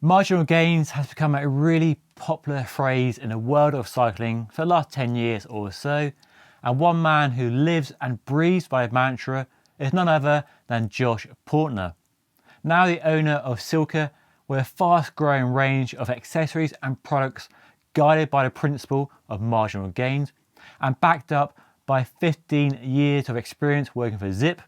Marginal gains has become a really popular phrase in the world of cycling for the last 10 years or so, and one man who lives and breathes by the mantra is none other than Josh Poertner. Now the owner of Silca, with a fast growing range of accessories and products guided by the principle of marginal gains and backed up by 15 years of experience working for Zipp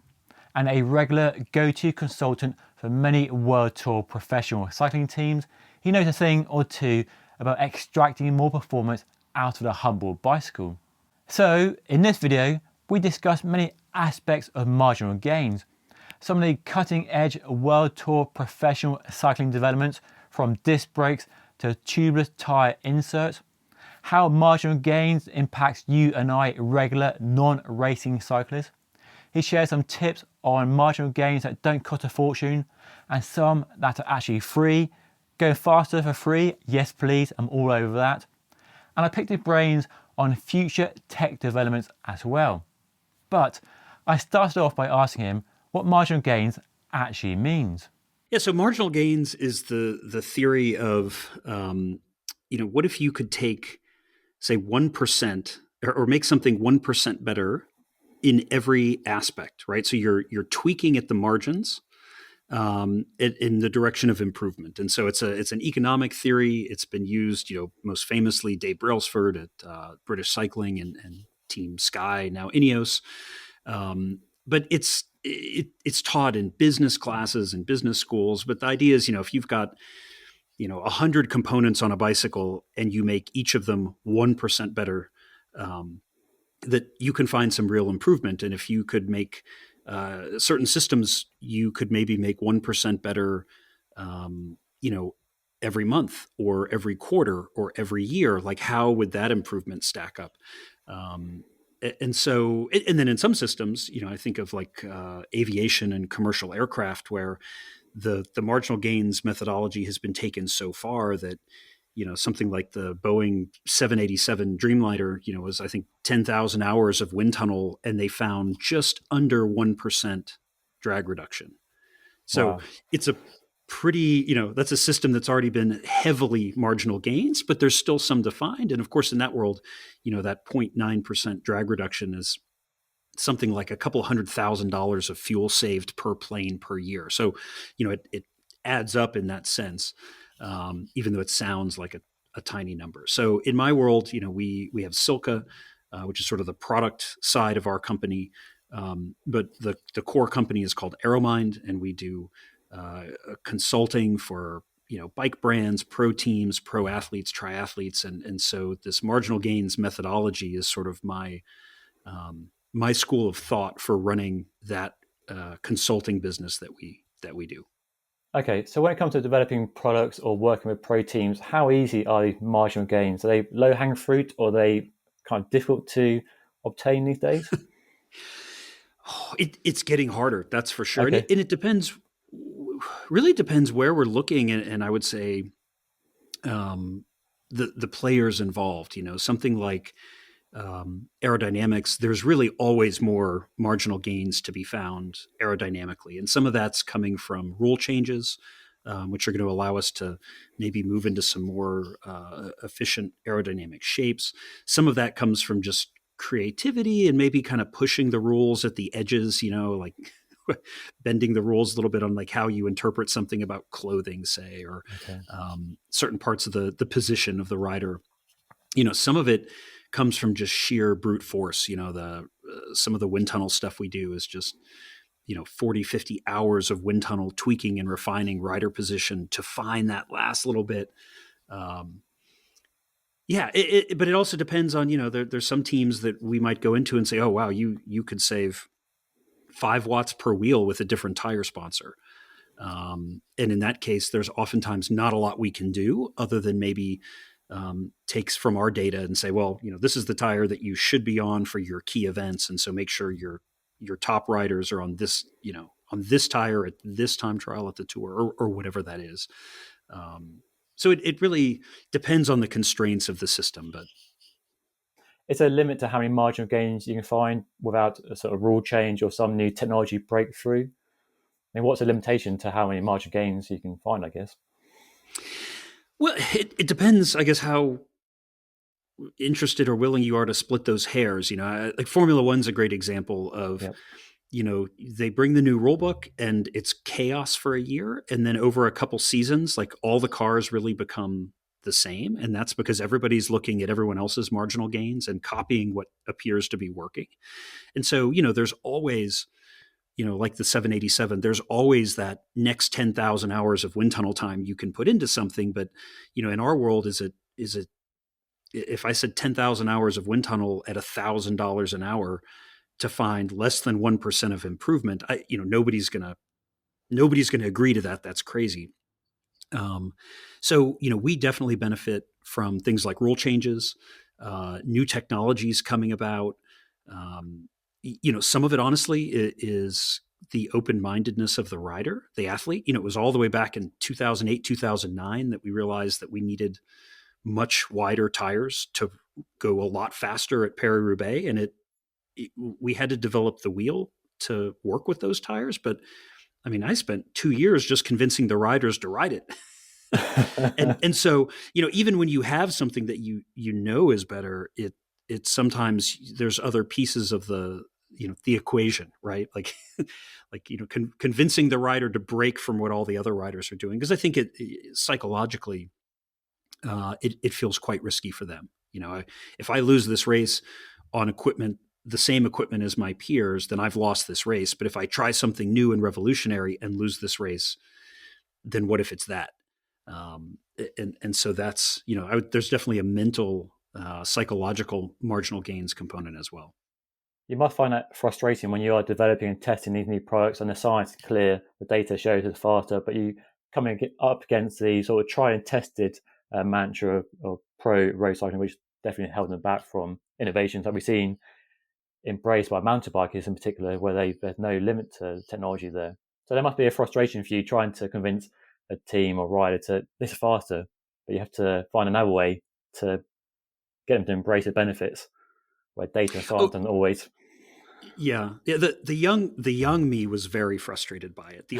and a regular go-to consultant for many World Tour professional cycling teams, he knows a thing or two about extracting more performance out of the humble bicycle. So in this video, we discuss many aspects of marginal gains, some of the cutting edge World Tour professional cycling developments from disc brakes to tubeless tyre inserts, how marginal gains impacts you and I regular non-racing cyclists. He shares some tips on marginal gains that don't cost a fortune and some that are actually free. Go faster for free? Yes please, I'm all over that. And I picked his brains on future tech developments as well. But I started off by asking him what marginal gains actually means. Yeah, so marginal gains is the theory of, what if you could take, say, 1% or make something 1% better in every aspect, right? So you're tweaking at the margins in the direction of improvement. And so it's an economic theory. It's been used, most famously Dave Brailsford at British Cycling and Team Sky, now Ineos. But it's taught in business classes and business schools. But the idea is, if you've got 100 components on a bicycle and you make each of them 1% better, that you can find some real improvement. And if you could make certain systems, you could maybe make 1% better, every month or every quarter or every year. Like, how would that improvement stack up? And then in some systems, I think of like aviation and commercial aircraft, where the marginal gains methodology has been taken so far that, something like the Boeing 787 Dreamliner, was, I think, 10,000 hours of wind tunnel, and they found just under 1% drag reduction. So Wow. it's a pretty, that's a system that's already been heavily marginal gains, but there's still some defined. And of course, in that world, that 0.9% drag reduction is something like a couple $100,000 of fuel saved per plane per year. So, it adds up in that sense, even though it sounds like a tiny number. So in my world, we have Silca, which is sort of the product side of our company. But the core company is called Aeromind, and we do consulting for bike brands, pro teams, pro athletes, triathletes, and so this marginal gains methodology is sort of my school of thought for running that consulting business that we do. Okay, so when it comes to developing products or working with pro teams, how easy are these marginal gains? Are they low hanging fruit or are they kind of difficult to obtain these days? It's getting harder, that's for sure, and Okay. it depends. Really depends where we're looking, and I would say the players involved. Something like aerodynamics, there's really always more marginal gains to be found aerodynamically. And some of that's coming from rule changes, which are going to allow us to maybe move into some more efficient aerodynamic shapes. Some of that comes from just creativity and maybe kind of pushing the rules at the edges, like bending the rules a little bit on like how you interpret something about clothing, say, or Okay. certain parts of the position of the rider. Some of it comes from just sheer brute force. The some of the wind tunnel stuff we do is just 40, 50 hours of wind tunnel tweaking and refining rider position to find that last little bit. um, but it also depends on, there's some teams that we might go into and say, oh wow, you could save 5 watts per wheel with a different tire sponsor. And in that case, there's oftentimes not a lot we can do other than maybe takes from our data and say, well, this is the tire that you should be on for your key events, and so make sure your top riders are on this, on this tire at this time trial at the tour, or whatever that is. So it really depends on the constraints of the system, but Is there a limit to how many marginal gains you can find without a sort of rule change or some new technology breakthrough? I mean, what's the limitation to how many marginal gains you can find, I guess? Well, it depends, I guess, how interested or willing you are to split those hairs. Like Formula One's a great example of, Yep. they bring the new rule book and it's chaos for a year. And then over a couple seasons, like all the cars really become the same. And that's because everybody's looking at everyone else's marginal gains and copying what appears to be working. And so, there's always, like the 787, there's always that next 10,000 hours of wind tunnel time you can put into something. But, in our world, is it, if I said 10,000 hours of wind tunnel at $1,000 an hour to find less than 1% of improvement, nobody's going to agree to that. That's crazy. So, we definitely benefit from things like rule changes, new technologies coming about. Some of it honestly is the open-mindedness of the rider, the athlete. It was all the way back in 2008, 2009 that we realized that we needed much wider tires to go a lot faster at Paris-Roubaix. And we had to develop the wheel to work with those tires. But I mean, I spent 2 years just convincing the riders to ride it. and so, even when you have something that is better, it sometimes there's other pieces of the equation, right? Like convincing the rider to break from what all the other riders are doing, because I think it psychologically it feels quite risky for them. If I lose this race on equipment, the same equipment as my peers, then I've lost this race. But if I try something new and revolutionary and lose this race, then what if it's that? And so that's, there's definitely a mental, psychological marginal gains component as well. You must find that frustrating when you are developing and testing these new products and the science is clear, the data shows it's faster, but you coming up against the sort of tried and tested mantra of pro road cycling, which definitely held them back from innovations that we've seen embraced by mountain bikers in particular, where there's no limit to technology there. So there must be a frustration for you trying to convince a team or rider to this is faster, but you have to find another way to get them to embrace the benefits, where data and science doesn't always. Yeah. The young me was very frustrated by it. The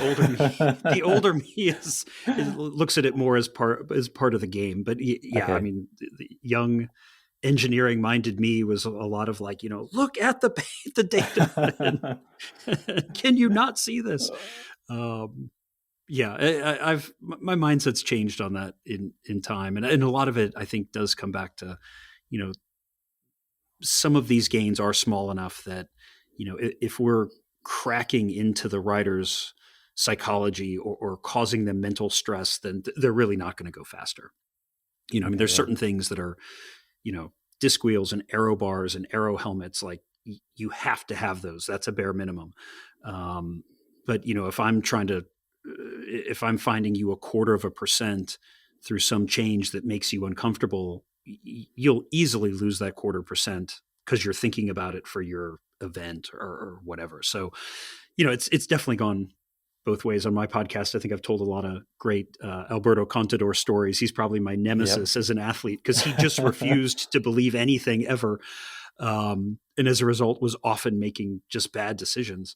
older me looks at it more as part of the game. But yeah, okay. I mean, the young engineering minded me was a lot of like, look at the data. Can you not see this? Yeah, I've my mindset's changed on that in time, and a lot of it I think does come back to, some of these gains are small enough that, if we're cracking into the rider's psychology or causing them mental stress, then they're really not going to go faster. I mean, there's certain things that are, disc wheels and aero bars and aero helmets, like you have to have those. That's a bare minimum. But, if I'm finding you 1/4% through some change that makes you uncomfortable, you'll easily lose that 1/4% because you're thinking about it for your event or whatever. So, it's definitely gone both ways on my podcast. I think I've told a lot of great Alberto Contador stories. He's probably my nemesis as an athlete because he just refused to believe anything ever. And as a result was often making just bad decisions.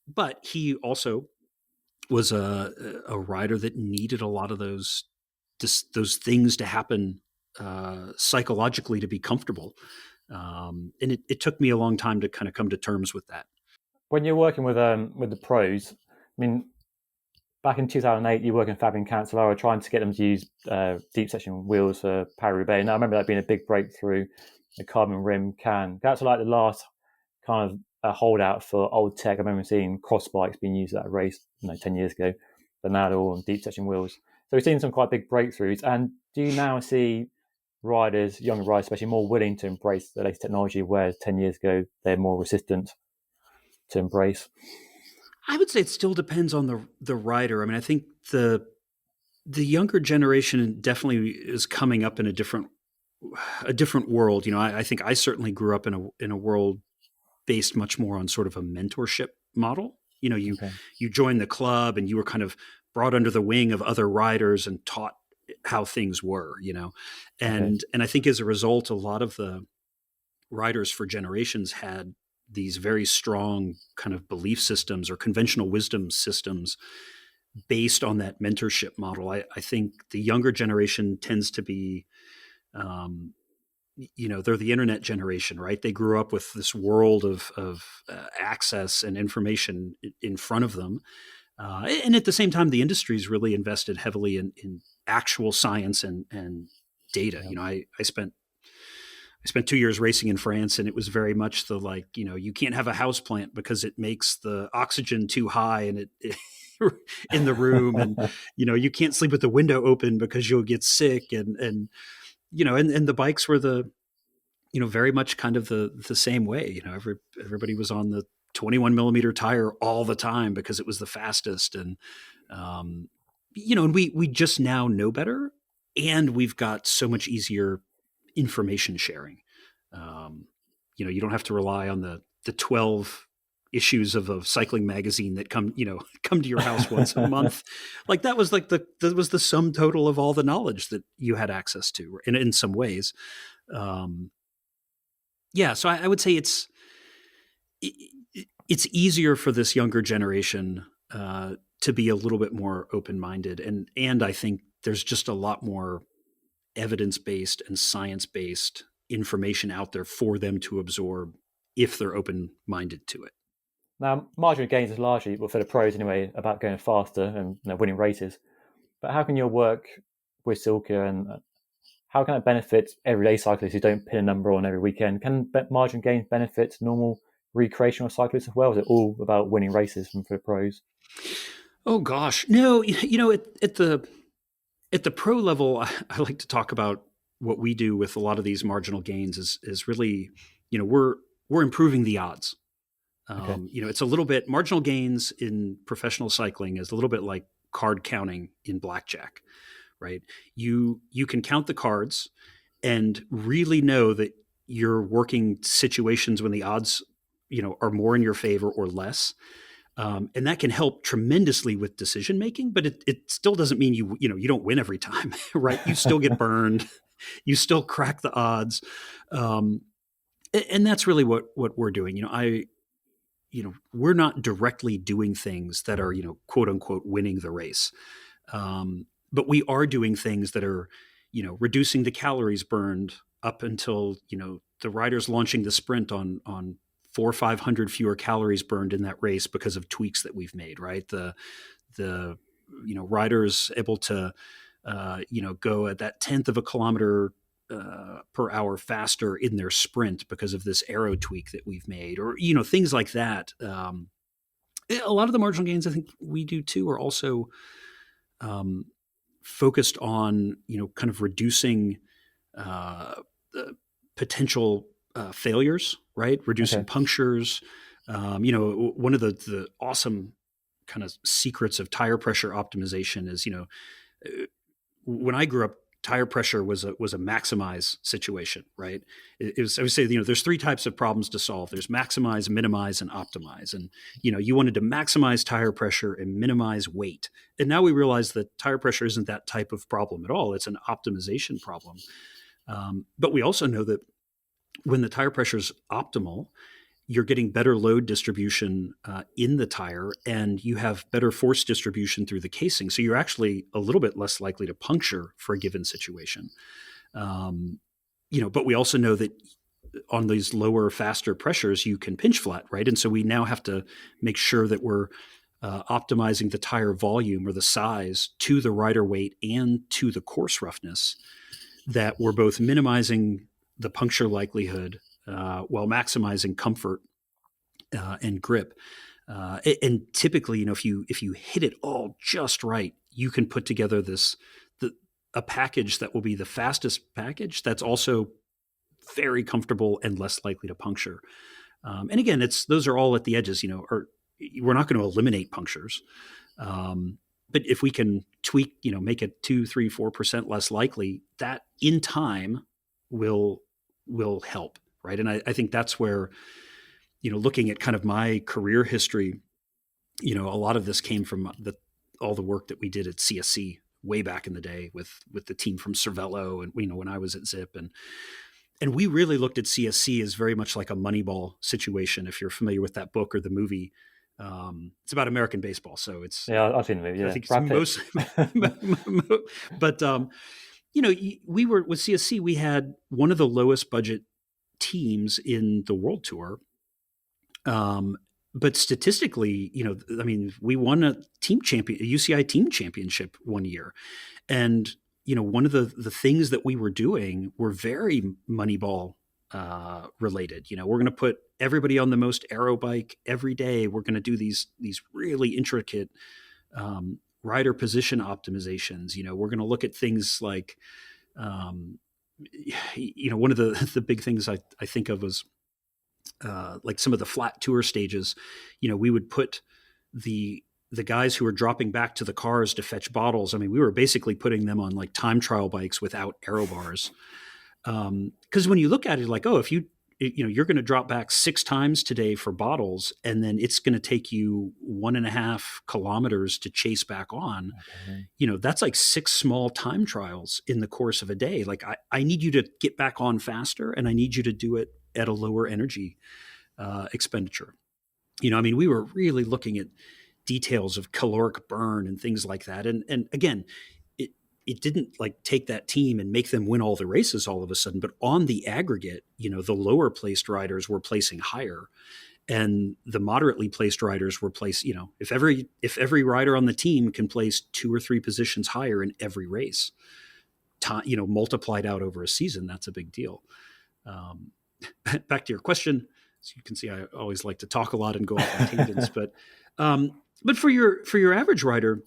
But he also was a rider that needed a lot of those things to happen psychologically to be comfortable. And it took me a long time to kind of come to terms with that. When you're working with the pros, I mean, back in 2008, you were working with Fabian Cancellara, trying to get them to use deep section wheels for Paris-Roubaix. Now, I remember that being a big breakthrough, the carbon rim can. That's like the last kind of a holdout for old tech. I remember seeing cross bikes being used at a race 10 years ago, but now they're all on deep section wheels. So we've seen some quite big breakthroughs. And do you now see riders, young riders especially, more willing to embrace the latest technology, whereas 10 years ago they're more resistant to embrace? I would say it still depends on the rider. I mean, I think the younger generation definitely is coming up in a different world. I think I certainly grew up in a world based much more on sort of a mentorship model. You joined the club and you were kind of brought under the wing of other riders and taught how things were, and I think as a result, a lot of the riders for generations had these very strong kind of belief systems or conventional wisdom systems based on that mentorship model. I think the younger generation tends to be, they're the internet generation, right? They grew up with this world of access and information in front of them. And at the same time, the industry's really invested heavily in actual science and data. Yeah. I spent 2 years racing in France, and it was very much the you can't have a house plant because it makes the oxygen too high and it in the room, and you can't sleep with the window open because you'll get sick, and the bikes were the very much kind of the same way. Everybody was on the 21 millimeter tire all the time because it was the fastest, and we just now know better, and we've got so much easier information sharing. You don't have to rely on the 12 issues of a cycling magazine that come to your house once a month. Like that was that was the sum total of all the knowledge that you had access to in some ways. So I would say it's easier for this younger generation to be a little bit more open-minded, and I think there's just a lot more evidence-based and science-based information out there for them to absorb if they're open-minded to it. Now, marginal gains is largely, well, for the pros anyway, about going faster and winning races. But how can your work with Silca and how can it benefit everyday cyclists who don't pin a number on every weekend? Can marginal gains benefit normal recreational cyclists as well? Is it all about winning races for the pros? Oh gosh, no. At the pro level, I like to talk about what we do with a lot of these marginal gains is really, we're improving the odds. Okay. It's a little bit marginal gains in professional cycling is a little bit like card counting in blackjack, right? You can count the cards and really know that you're working situations when the odds, are more in your favor or less. And that can help tremendously with decision making, but it still doesn't mean you don't win every time, right? You still get burned, you still crack the odds, and that's really what we're doing. We're not directly doing things that are quote unquote winning the race, but we are doing things that are reducing the calories burned up until the rider's launching the sprint on 400 or 500 fewer calories burned in that race because of tweaks that we've made, right? The riders able to go at that 1/10 of a kilometer per hour faster in their sprint because of this aero tweak that we've made, or things like that. A lot of the marginal gains I think we do too are also focused on kind of reducing potential failures, right? Reducing punctures. One of the awesome kind of secrets of tire pressure optimization is, when I grew up, tire pressure was a maximize situation, right? I would say, there's three types of problems to solve. There's maximize, minimize, and optimize. And, you wanted to maximize tire pressure and minimize weight. And now we realize that tire pressure isn't that type of problem at all. It's an optimization problem. But we also know that when the tire pressure is optimal, you're getting better load distribution in the tire, and you have better force distribution through the casing. So you're actually a little bit less likely to puncture for a given situation. But we also know that on these lower, faster pressures, you can pinch flat, right? And so we now have to make sure that we're optimizing the tire volume or the size to the rider weight and to the course roughness, that we're both minimizing the puncture likelihood while maximizing comfort and grip. And typically, if you hit it all just right, you can put together a package that will be the fastest package that's also very comfortable and less likely to puncture. And again, those are all at the edges. Or we're not going to eliminate punctures, but if we can tweak, make it 2, 3, 4% less likely, that in time will help, right? And I think that's where, looking at kind of my career history, a lot of this came from all the work that we did at CSC way back in the day with the team from Cervelo, and when I was at Zipp, and we really looked at CSC as very much like a Moneyball situation. If you're familiar with that book or the movie, It's about American baseball, so Yeah, I've seen the movie. I Yeah, think it's Brad Pitt. most, but we were with CSC. We had one of the lowest budget teams in the World Tour. But statistically, I mean, we won a UCI team championship one year, and one of the things that we were doing were very Moneyball related. We're going to put everybody on the most aero bike every day. We're going to do these really intricate rider position optimizations. We're going to look at things like, one of the big things I think of was like some of the flat tour stages. We would put the guys who were dropping back to the cars to fetch bottles. I mean, we were basically putting them on like time trial bikes without aero bars. Because when you look at it, like, oh, if you're going to drop back 6 times today for bottles, and then it's going to take you 1.5 kilometers to chase back on, that's like 6 small time trials in the course of a day. Like I need you to get back on faster, and I need you to do it at a lower energy expenditure. I mean, we were really looking at details of caloric burn and things like that. And again, it didn't like take that team and make them win all the races all of a sudden, but on the aggregate, the lower placed riders were placing higher, and the moderately placed riders were placed, if every rider on the team can place 2 or 3 positions higher in every race, multiplied out over a season, that's a big deal. Back to your question. So you can see I always like to talk a lot and go off on tangents, but for your average rider,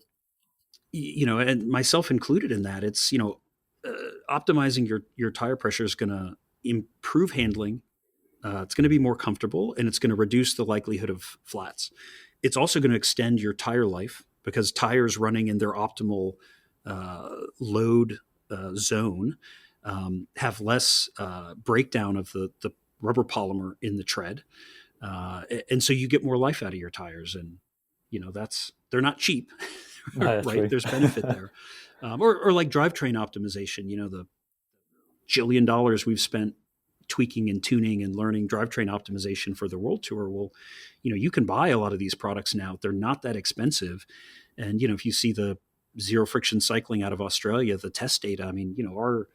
and myself included in that, it's optimizing your tire pressure is going to improve handling. It's going to be more comfortable, and it's going to reduce the likelihood of flats. It's also going to extend your tire life, because tires running in their optimal load zone have less breakdown of the rubber polymer in the tread, and so you get more life out of your tires. And they're not cheap. No, right? There's benefit there. Or like drivetrain optimization, the $1 jillion we've spent tweaking and tuning and learning drivetrain optimization for the World Tour. Well, you can buy a lot of these products now. They're not that expensive. And, if you see the zero friction cycling out of Australia, the test data, I mean, our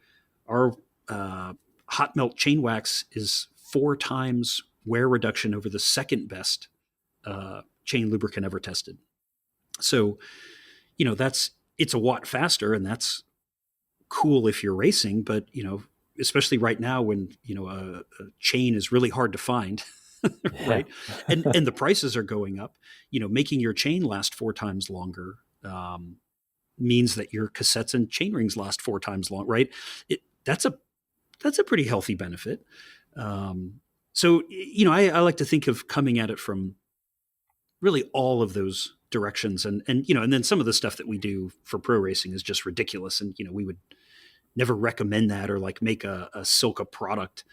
hot melt chain wax is 4 times wear reduction over the second best chain lubricant ever tested. So, it's a watt faster, and that's cool if you're racing, but, especially right now when, a chain is really hard to find, right? And the prices are going up, making your chain last 4 times longer means that your cassettes and chain rings last 4 times long, right? That's a pretty healthy benefit. So, I like to think of coming at it from really all of those directions, and then some of the stuff that we do for pro racing is just ridiculous, and we would never recommend that or like make a Silca product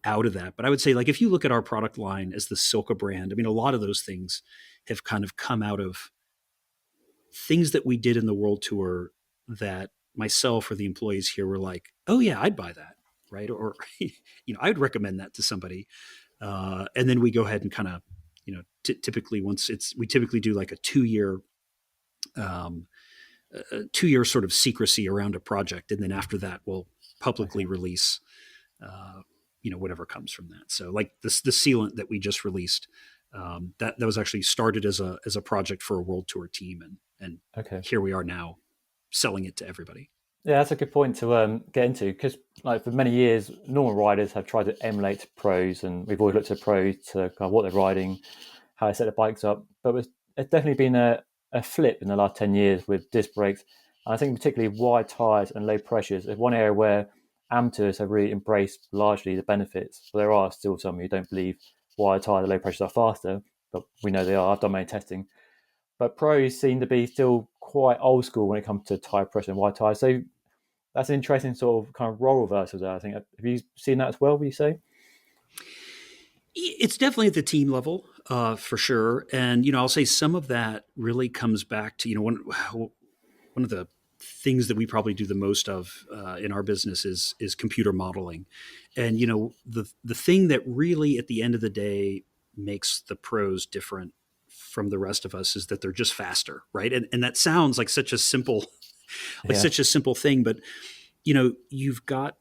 out of that. But I would say, like, if you look at our product line as the Silca brand, I mean, a lot of those things have kind of come out of things that we did in the World Tour that myself or the employees here were like, oh yeah, I'd buy that, right? Or I'd recommend that to somebody, and then we go ahead and kind of typically we typically do like a 2-year sort of secrecy around a project, and then after that we'll publicly release whatever comes from that. So like the sealant that we just released, that was actually started as a project for a World Tour team, and here we are now selling it to everybody. Yeah, that's a good point to get into, because like for many years, normal riders have tried to emulate pros, and we've always looked at pros to kind of what they're riding, how they set their bikes up. But it's definitely been a flip in the last 10 years with disc brakes. And I think particularly wide tyres and low pressures is one area where amateurs have really embraced largely the benefits. But there are still some who don't believe wide tyres and low pressures are faster, but we know they are. I've done my own testing. But pros seem to be still quite old school when it comes to tyre pressure and wide tyres. So that's an interesting sort of kind of role reversal there, I think. Have you seen that as well, would you say? It's definitely at the team level, for sure. And, I'll say some of that really comes back to, one of the things that we probably do the most of in our business is computer modeling. And, the thing that really at the end of the day makes the pros different from the rest of us is that they're just faster, right? And that sounds like such a simple, such a simple thing, but you've got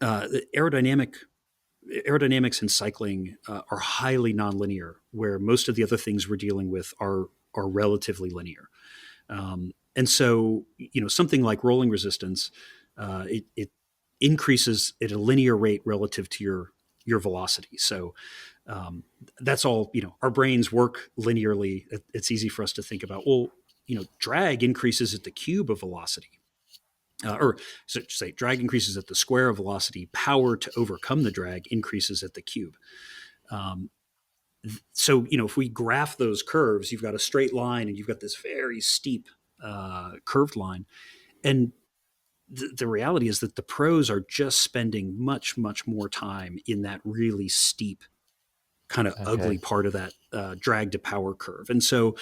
the aerodynamics in cycling are highly nonlinear, where most of the other things we're dealing with are relatively linear. And so, something like rolling resistance, it increases at a linear rate relative to your velocity. So that's all, our brains work linearly. It's easy for us to think about, well, drag increases at the cube of velocity. Drag increases at the square of velocity. Power to overcome the drag increases at the cube. So, if we graph those curves, you've got a straight line and you've got this very steep curved line. And the reality is that the pros are just spending much, much more time in that really steep, kind of ugly part of that drag to power curve. And so,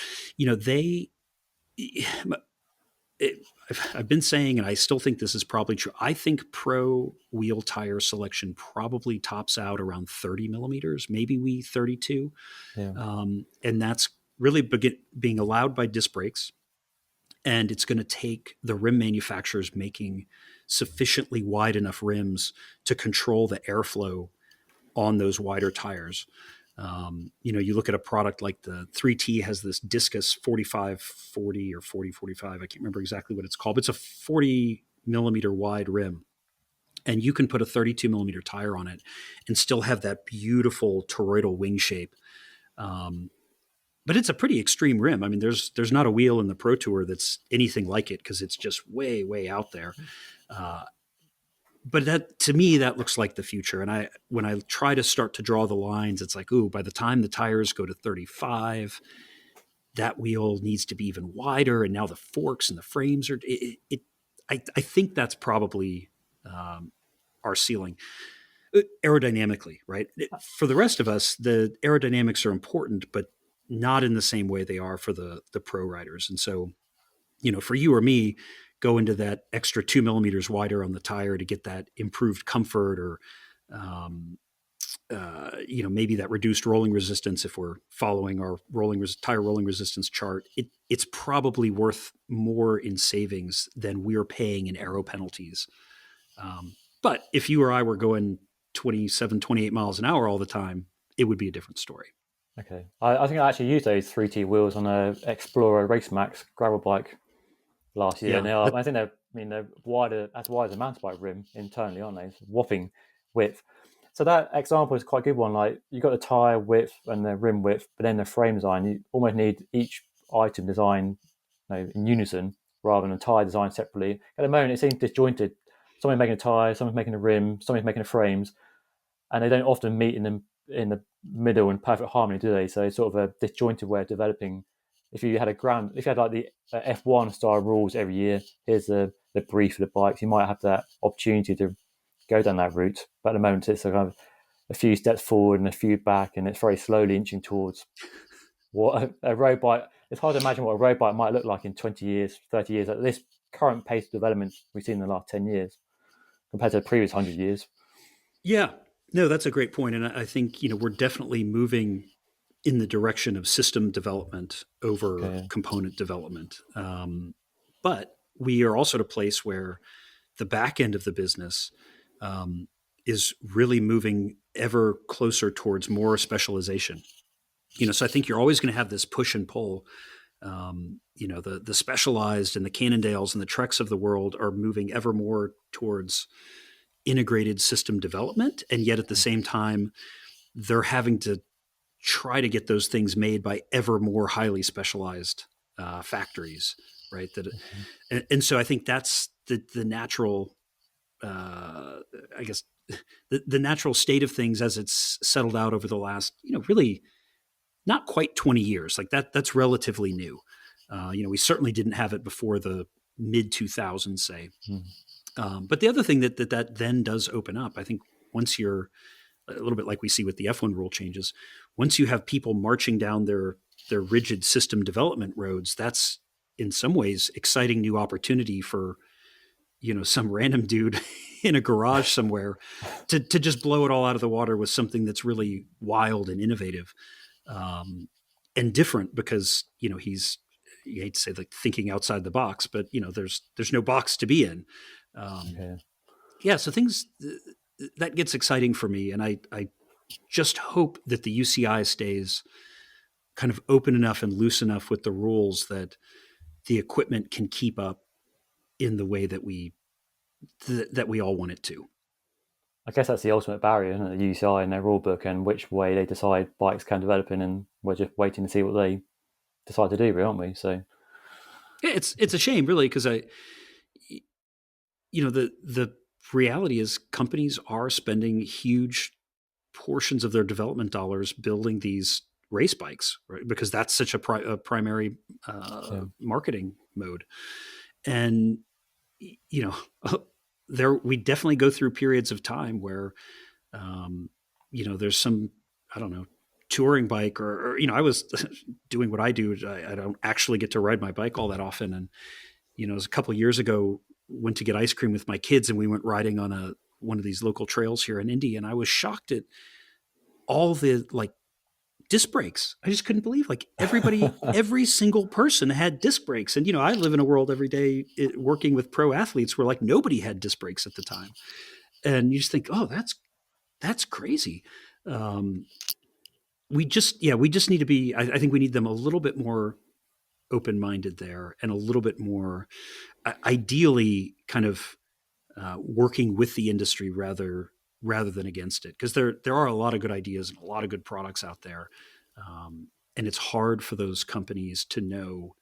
I've been saying, and I still think this is probably true, I think pro wheel tire selection probably tops out around 30 millimeters, maybe 32. Yeah. And that's really being allowed by disc brakes. And it's going to take the rim manufacturers making sufficiently wide enough rims to control the airflow on those wider tires. You look at a product like the 3T has this Discus 4540 or 4045. I can't remember exactly what it's called, but it's a 40 millimeter wide rim. And you can put a 32 millimeter tire on it and still have that beautiful toroidal wing shape. But it's a pretty extreme rim. I mean, there's not a wheel in the Pro Tour that's anything like it because it's just way, way out there. But that, to me, that looks like the future. And when I try to start to draw the lines, it's like, ooh, by the time the tires go to 35, that wheel needs to be even wider. And now the forks and the frames are, I think that's probably our ceiling aerodynamically, right? For the rest of us, the aerodynamics are important, but not in the same way they are for the pro riders. And so, for you or me, go into that extra 2 millimeters wider on the tire to get that improved comfort or, maybe that reduced rolling resistance. If we're following our tire rolling resistance chart, it's probably worth more in savings than we're paying in aero penalties. But if you or I were going 27, 28 miles an hour all the time, it would be a different story. Okay. I think I actually used those 3T wheels on a Explorer Race Max gravel bike last year. Yeah. And I think they're wider, as wide as a mountain bike rim internally, aren't they? It's whopping width. So that example is quite a good one. Like, you've got the tire width and the rim width, but then the frame design, you almost need each item designed in unison rather than a tire designed separately. At the moment, it seems disjointed. Someone's making a tire, someone's making a rim, someone's making the frames, and they don't often meet in the middle in perfect harmony, do they? So it's sort of a disjointed way of developing. If you had like the F1 style rules every year, here's the brief of the bikes, you might have that opportunity to go down that route. But at the moment, it's kind of a few steps forward and a few back, and it's very slowly inching towards what a road bike. It's hard to imagine what a road bike might look like in 20 years, 30 years at this current pace of development we've seen in the last 10 years compared to the previous 100 years. Yeah. No, that's a great point. And I think, we're definitely moving in the direction of system development over component development. But we are also at a place where the back end of the business is really moving ever closer towards more specialization. So I think you're always going to have this push and pull. The Specialized and the Cannondales and the Treks of the world are moving ever more towards integrated system development. And yet at the same time, they're having to try to get those things made by ever more highly specialized factories, right? And so I think that's the natural, I guess, the natural state of things as it's settled out over the last, really not quite 20 years. Like that's relatively new. We certainly didn't have it before the mid 2000s, say. But the other thing that then does open up, I think, once you're a little bit like we see with the F1 rule changes, once you have people marching down their rigid system development roads, that's in some ways exciting new opportunity for, some random dude in a garage somewhere to just blow it all out of the water with something that's really wild and innovative, and different, because, he's, you hate to say, like, thinking outside the box, but there's no box to be in. Okay. Yeah. So things that gets exciting for me. And I just hope that the UCI stays kind of open enough and loose enough with the rules that the equipment can keep up in the way that we all want it to. I guess that's the ultimate barrier, isn't it? The UCI and their rule book and which way they decide bikes can develop in, and we're just waiting to see what they decide to do, really, aren't we? So Yeah, it's a shame, really, because the reality is companies are spending huge portions of their development dollars building these race bikes, right? Because that's such a primary marketing mode. And, we definitely go through periods of time where, there's some, I don't know, touring bike or I was doing what I do. I don't actually get to ride my bike all that often. And, it was a couple of years ago, went to get ice cream with my kids, and we went riding on one of these local trails here in Indy. And I was shocked at all the, like, disc brakes. I just couldn't believe, like, every single person had disc brakes. And, I live in a world every day working with pro athletes where, like, nobody had disc brakes at the time. And you just think, oh, that's crazy. We just need to be, I think we need them a little bit more open-minded there, and a little bit more, ideally, kind of working with the industry rather than against it, because there are a lot of good ideas and a lot of good products out there, and it's hard for those companies to know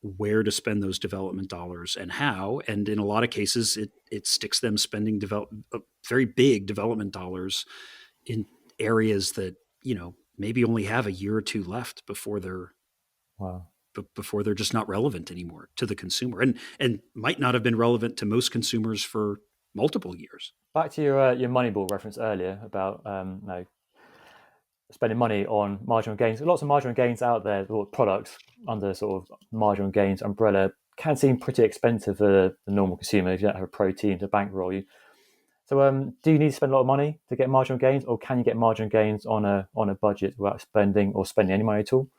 where to spend those development dollars and how. And in a lot of cases, it sticks them spending very big development dollars in areas that maybe only have a year or two left before they're just not relevant anymore to the consumer, and might not have been relevant to most consumers for multiple years. Back to your Moneyball reference earlier about spending money on marginal gains. Lots of marginal gains out there, or products under sort of marginal gains umbrella, can seem pretty expensive for the normal consumer if you don't have a pro team to bankroll you. So do you need to spend a lot of money to get marginal gains, or can you get marginal gains on a budget without spending any money at all?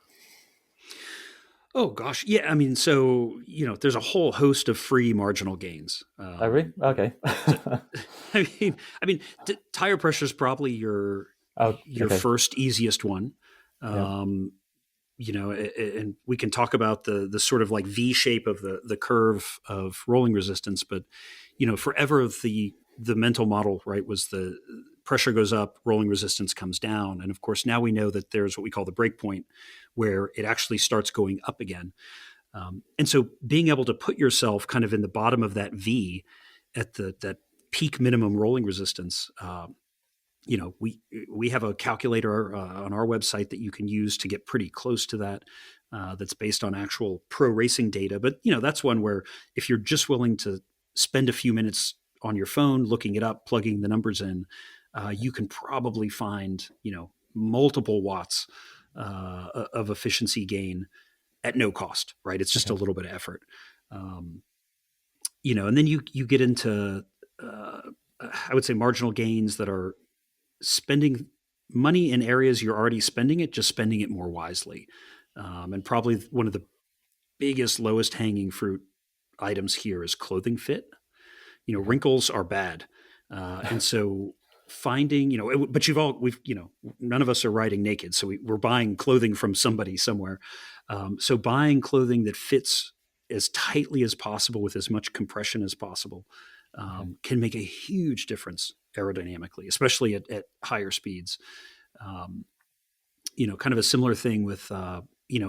Oh gosh, yeah. I mean, so there's a whole host of free marginal gains. Oh, really? Okay. I mean, tire pressure is probably your first easiest one. And we can talk about the sort of like V shape of the curve of rolling resistance, but forever the mental model, right, was the pressure goes up, rolling resistance comes down. And of course, now we know that there's what we call the break point, where it actually starts going up again. And so being able to put yourself kind of in the bottom of that V at that peak minimum rolling resistance, we have a calculator on our website that you can use to get pretty close to that. That's based on actual pro racing data. But, that's one where if you're just willing to spend a few minutes on your phone, looking it up, plugging the numbers in, you can probably find, multiple watts of efficiency gain at no cost, right? It's just a little bit of effort. And then you get into, I would say, marginal gains that are spending money in areas you're already spending it, just spending it more wisely. And probably one of the biggest, lowest hanging fruit items here is clothing fit. Wrinkles are bad. And so finding, but none of us are riding naked. So we're buying clothing from somebody somewhere. So buying clothing that fits as tightly as possible with as much compression as possible can make a huge difference aerodynamically, especially at higher speeds. Kind of a similar thing with,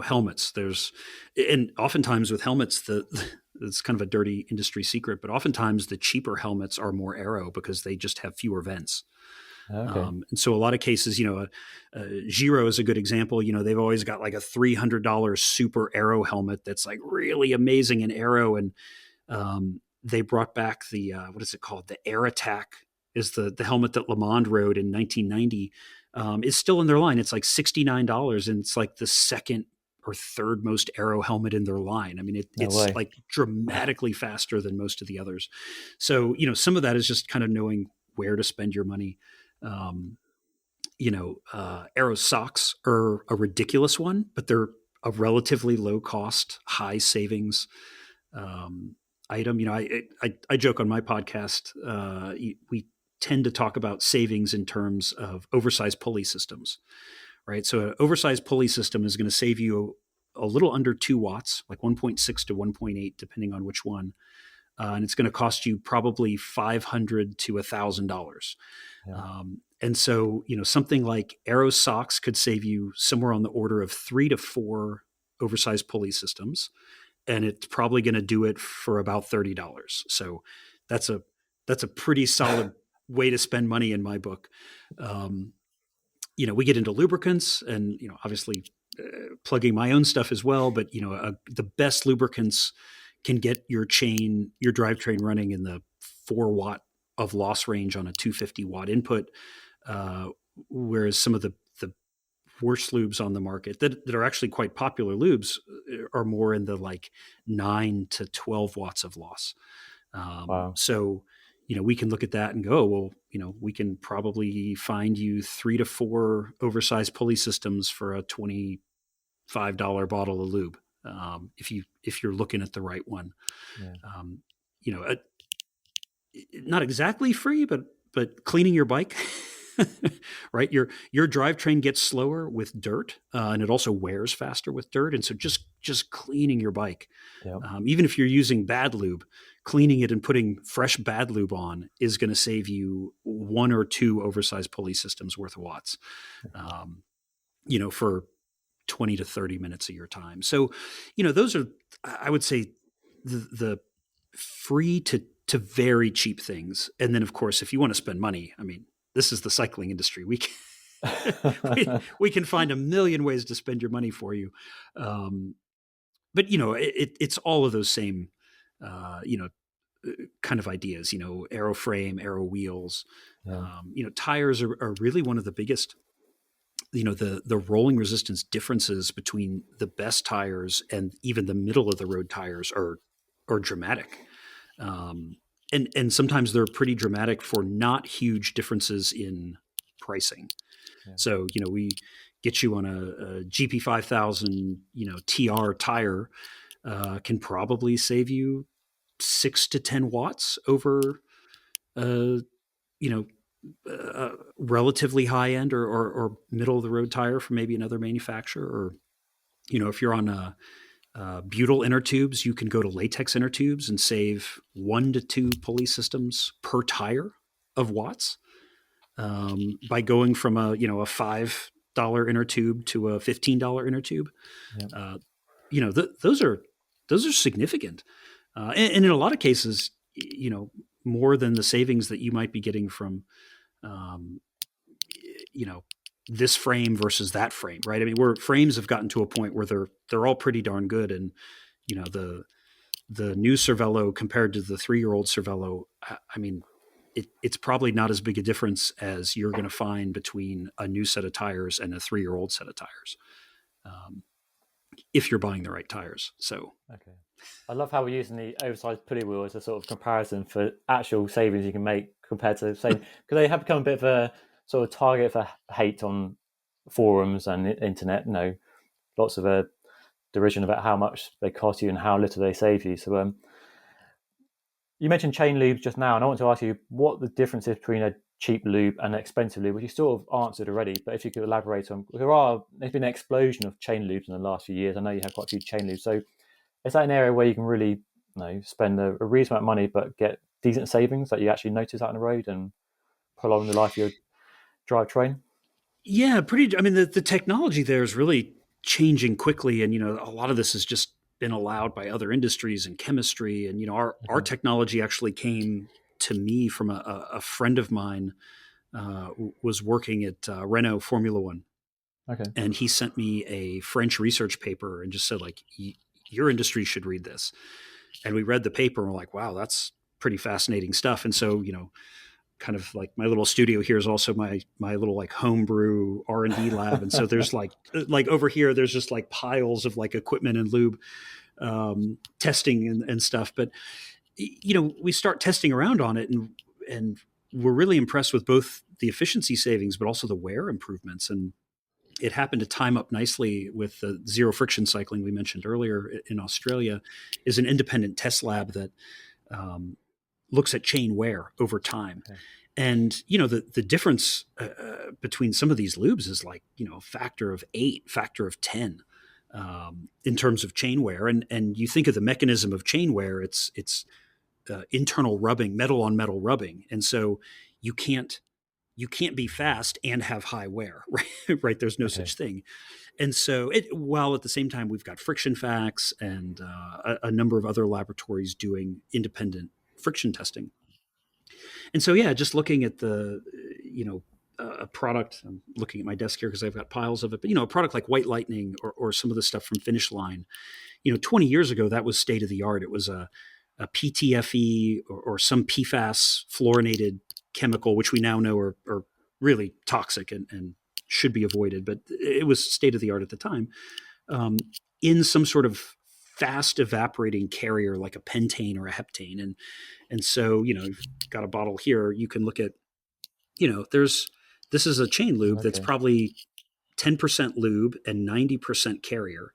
helmets. And oftentimes with helmets, it's kind of a dirty industry secret, but oftentimes the cheaper helmets are more aero because they just have fewer vents. Okay. And so a lot of cases, Giro is a good example. They've always got like a $300 super aero helmet that's like really amazing in aero. And they brought back the, what is it called? The Air Attack is the helmet that Lamond rode in 1990. It's still in their line. It's like $69, and it's like the second or third most aero helmet in their line. I mean, No it's way. like dramatically faster than most of the others. So, some of that is just kind of knowing where to spend your money. Aero socks are a ridiculous one, but they're a relatively low cost, high savings item. I joke on my podcast. We tend to talk about savings in terms of oversized pulley systems, right? So an oversized pulley system is going to save you a little under 2 watts, like 1.6 to 1.8, depending on which one. And it's going to cost you probably $500 to $1,000. Yeah. And so, something like Aero socks could save you somewhere on the order of 3 to 4 oversized pulley systems, and it's probably going to do it for about $30. So that's a pretty solid way to spend money in my book. We get into lubricants, and obviously plugging my own stuff as well. But the best lubricants can get your drivetrain running in the 4 watt of loss range on a 250 watt input, whereas some of the worst lubes on the market that are actually quite popular lubes are more in the like 9 to 12 watts of loss. Wow. So, we can look at that and go, well, we can probably find you 3 to 4 oversized pulley systems for a $25 bottle of lube. If you're looking at the right one, Yeah. Not exactly free, but cleaning your bike, right? Your drivetrain gets slower with dirt, and it also wears faster with dirt. And so just cleaning your bike, Yeah. even if you're using bad lube, cleaning it and putting fresh bad lube on is going to save you 1 or 2 oversized pulley systems worth of watts, for 20 to 30 minutes of your time. So, those are, I would say, the free to very cheap things. And then, of course, if you want to spend money, I mean, this is the cycling industry. We we can find a million ways to spend your money for you. But, it's all of those same, kind of ideas, aero frame, aero wheels. Yeah. Tires are really one of the biggest, the rolling resistance differences between the best tires and even the middle of the road tires are dramatic. And sometimes they're pretty dramatic for not huge differences in pricing. Yeah. So, we get you on a GP 5000, TR tire, can probably save you 6 to 10 watts over, relatively high end or middle of the road tire from maybe another manufacturer. Or, if you're on butyl inner tubes, you can go to latex inner tubes and save 1 to 2 pulley systems per tire of watts, by going from a $5 inner tube to a $15 inner tube. Yeah. Those are significant, and in a lot of cases, more than the savings that you might be getting from, this frame versus that frame, right? I mean, frames have gotten to a point where they're all pretty darn good, and the new Cervelo compared to the 3-year-old Cervelo, I mean, it's probably not as big a difference as you're going to find between a new set of tires and a 3-year-old set of tires, if you're buying the right tires. So, Okay. I love how we're using the oversized pulley wheel as a sort of comparison for actual savings you can make compared to, say, because they have become a bit of a sort of target for hate on forums and internet. Lots of derision about how much they cost you and how little they save you. So, you mentioned chain lubes just now, and I want to ask you what the difference is between a cheap lube and an expensive lube, which you sort of answered already. But if you could elaborate on, there's been an explosion of chain lubes in the last few years. I know you have quite a few chain lubes, so is that an area where you can really spend a reasonable amount of money but get decent savings that you actually notice out on the road and prolong the life of your drivetrain? Yeah, I mean, the technology there is really changing quickly, and a lot of this has just been allowed by other industries and chemistry. And our technology actually came to me from a friend of mine, was working at Renault Formula One. Okay. And he sent me a French research paper and just said, like, your industry should read this. And we read the paper and we're like, wow, that's pretty fascinating stuff. And so, kind of like my little studio here is also my little like homebrew R&D lab. And so there's like over here, there's just like piles of like equipment and lube testing and stuff. But, we start testing around on it and we're really impressed with both the efficiency savings, but also the wear improvements. And it happened to time up nicely with the zero friction cycling we mentioned earlier in Australia is an independent test lab that looks at chain wear over time. Okay. And, the difference between some of these lubes is like, a factor of 8, factor of 10 in terms of chain wear. And you think of the mechanism of chain wear, it's internal rubbing, metal on metal rubbing. And so you can't be fast and have high wear, right? Right. There's no such thing. And so while at the same time, we've got Friction Facts and a number of other laboratories doing independent friction testing. And so, just looking at the, a product, I'm looking at my desk here because I've got piles of it, but, a product like White Lightning or some of the stuff from Finish Line, 20 years ago, that was state of the art. It was a PTFE or some PFAS fluorinated chemical, which we now know are really toxic and should be avoided, but it was state of the art at the time, in some sort of fast evaporating carrier like a pentane or a heptane. And so, you've got a bottle here, you can look at, this is a chain lube that's probably 10% lube and 90% carrier.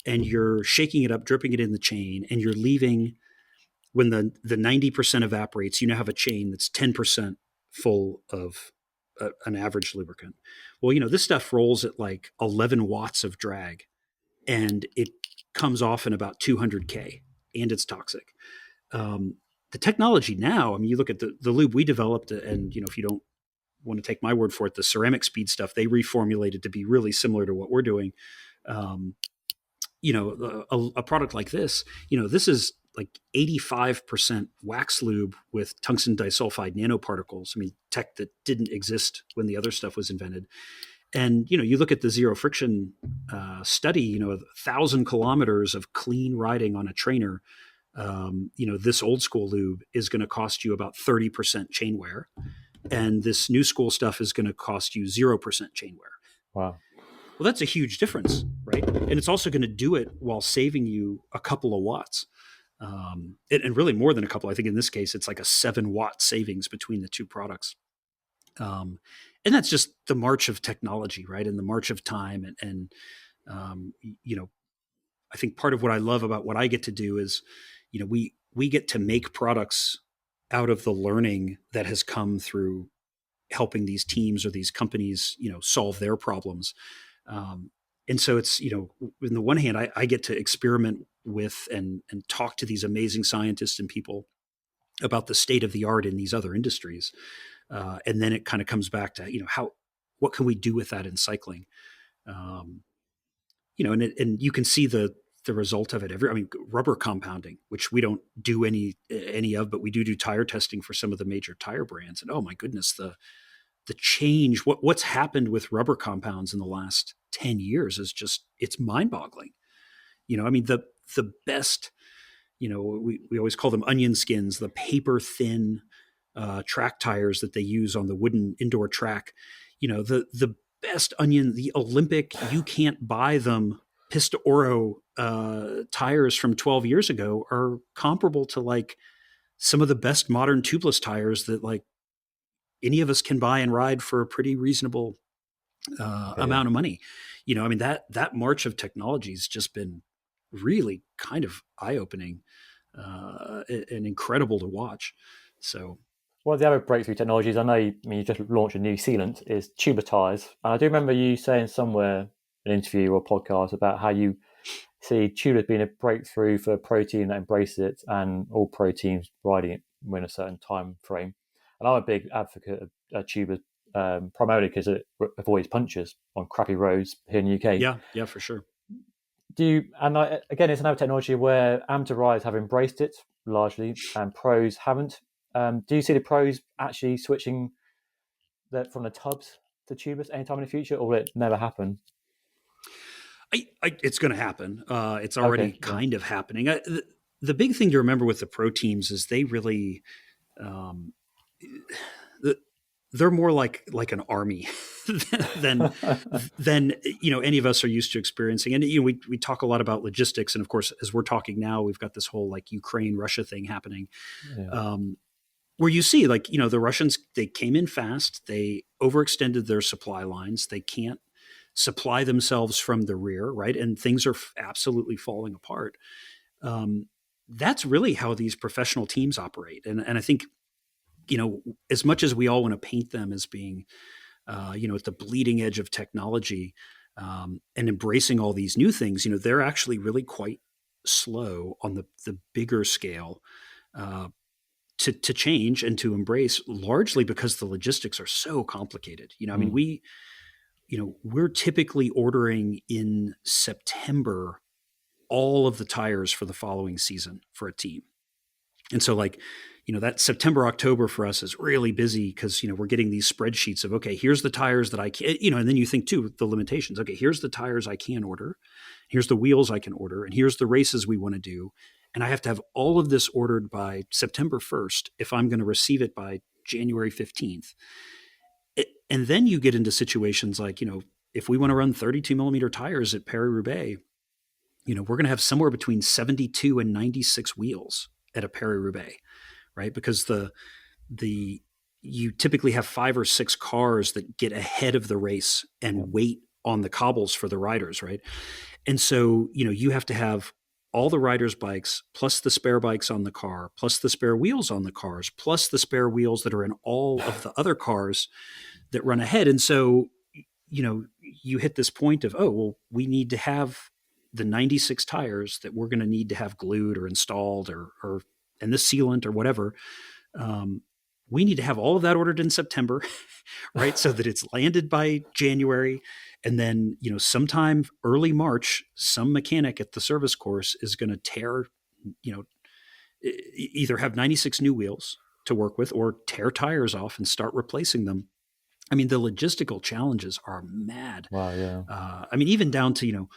And you're shaking it up, dripping it in the chain, and you're leaving, when the 90% evaporates, you now have a chain that's 10% full of an average lubricant. Well, this stuff rolls at like 11 watts of drag, and it comes off in about 200K, and it's toxic. The technology now, you look at the lube we developed, and, if you don't want to take my word for it, the ceramic speed stuff, they reformulated to be really similar to what we're doing. A product like this, this is like 85% wax lube with tungsten disulfide nanoparticles. Tech that didn't exist when the other stuff was invented. And, you look at the zero friction study, 1,000 kilometers of clean riding on a trainer. This old school lube is going to cost you about 30% chain wear. And this new school stuff is going to cost you 0% chain wear. Wow. Well, that's a huge difference, right? And it's also going to do it while saving you a couple of watts. And really more than a couple. I think in this case, it's like a 7-watt savings between the two products. And that's just the march of technology, right? And the march of time. And I think part of what I love about what I get to do is, we get to make products out of the learning that has come through helping these teams or these companies, solve their problems. And so it's, in the one hand, I get to experiment with and talk to these amazing scientists and people about the state of the art in these other industries. And then it kind of comes back to, what can we do with that in cycling? And you can see the result of it rubber compounding, which we don't do any of, but we do tire testing for some of the major tire brands. And oh my goodness, the change, what's happened with rubber compounds in the last 10 years is just, it's mind boggling. The best, we always call them onion skins, the paper thin track tires that they use on the wooden indoor track, the best onion, the Olympic, you can't buy them Pista Oro tires from 12 years ago are comparable to like some of the best modern tubeless tires that like any of us can buy and ride for a pretty reasonable amount of money. That march of technology has just been really kind of eye-opening and incredible to watch. So, one of the other breakthrough technologies, I know you just launched a new sealant, is tuber tires. And I do remember you saying somewhere, an interview or podcast, about how you see tubeless being a breakthrough for a pro team that embraces it and all pro teams riding it within a certain time frame. And I'm a big advocate of tubers, primarily because it avoids punctures on crappy roads here in the UK. Yeah, for sure. Again, it's another technology where amateur riders have embraced it largely and pros haven't. Do you see the pros actually switching from the tubs to tubeless anytime in the future, or will it never happen? It's going to happen. It's already kind of happening. The big thing to remember with the pro teams is they really, they're more like an army than any of us are used to experiencing. And we talk a lot about logistics, and of course, as we're talking now, we've got this whole like Ukraine Russia thing happening, where you see like the Russians, they came in fast, they overextended their supply lines, they can't supply themselves from the rear, right, and things are absolutely falling apart. That's really how these professional teams operate, and I think as much as we all want to paint them as being, at the bleeding edge of technology, and embracing all these new things, they're actually really quite slow on the bigger scale, to change and to embrace, largely because the logistics are so complicated. I mean, we're typically ordering in September all of the tires for the following season for a team. And so like, that September, October for us is really busy because, we're getting these spreadsheets of, okay, here's the tires that I can, and then you think too, the limitations. Okay, here's the tires I can order. Here's the wheels I can order. And here's the races we want to do. And I have to have all of this ordered by September 1st if I'm going to receive it by January 15th. And then you get into situations like, if we want to run 32 millimeter tires at Paris-Roubaix, we're going to have somewhere between 72 and 96 wheels at a Paris-Roubaix, right? Because you typically have 5 or 6 cars that get ahead of the race and wait on the cobbles for the riders, right? And so, you have to have all the riders' bikes, plus the spare bikes on the car, plus the spare wheels on the cars, plus the spare wheels that are in all of the other cars that run ahead. And so, you hit this point of, oh, well, we need to have the 96 tires that we're going to need to have glued or installed and the sealant or whatever. We need to have all of that ordered in September, right? So that it's landed by January. And then, sometime early March, some mechanic at the service course is going to tear, either have 96 new wheels to work with or tear tires off and start replacing them. I mean, the logistical challenges are mad. Wow, yeah. I mean, even down to,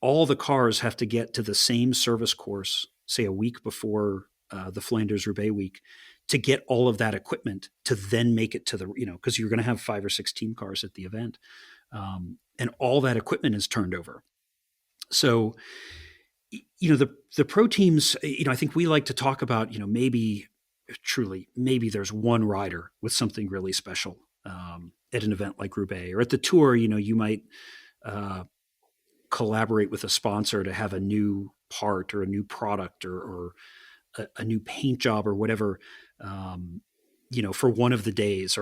all the cars have to get to the same service course, say a week before the Flanders-Roubaix week, to get all of that equipment to then make it to the, because you're going to have 5 or 6 team cars at the event. And all that equipment is turned over. So, the pro teams, I think we like to talk about, maybe there's one rider with something really special at an event like Roubaix, or at the Tour, you might collaborate with a sponsor to have a new part or a new product or a new paint job or whatever, for one of the days,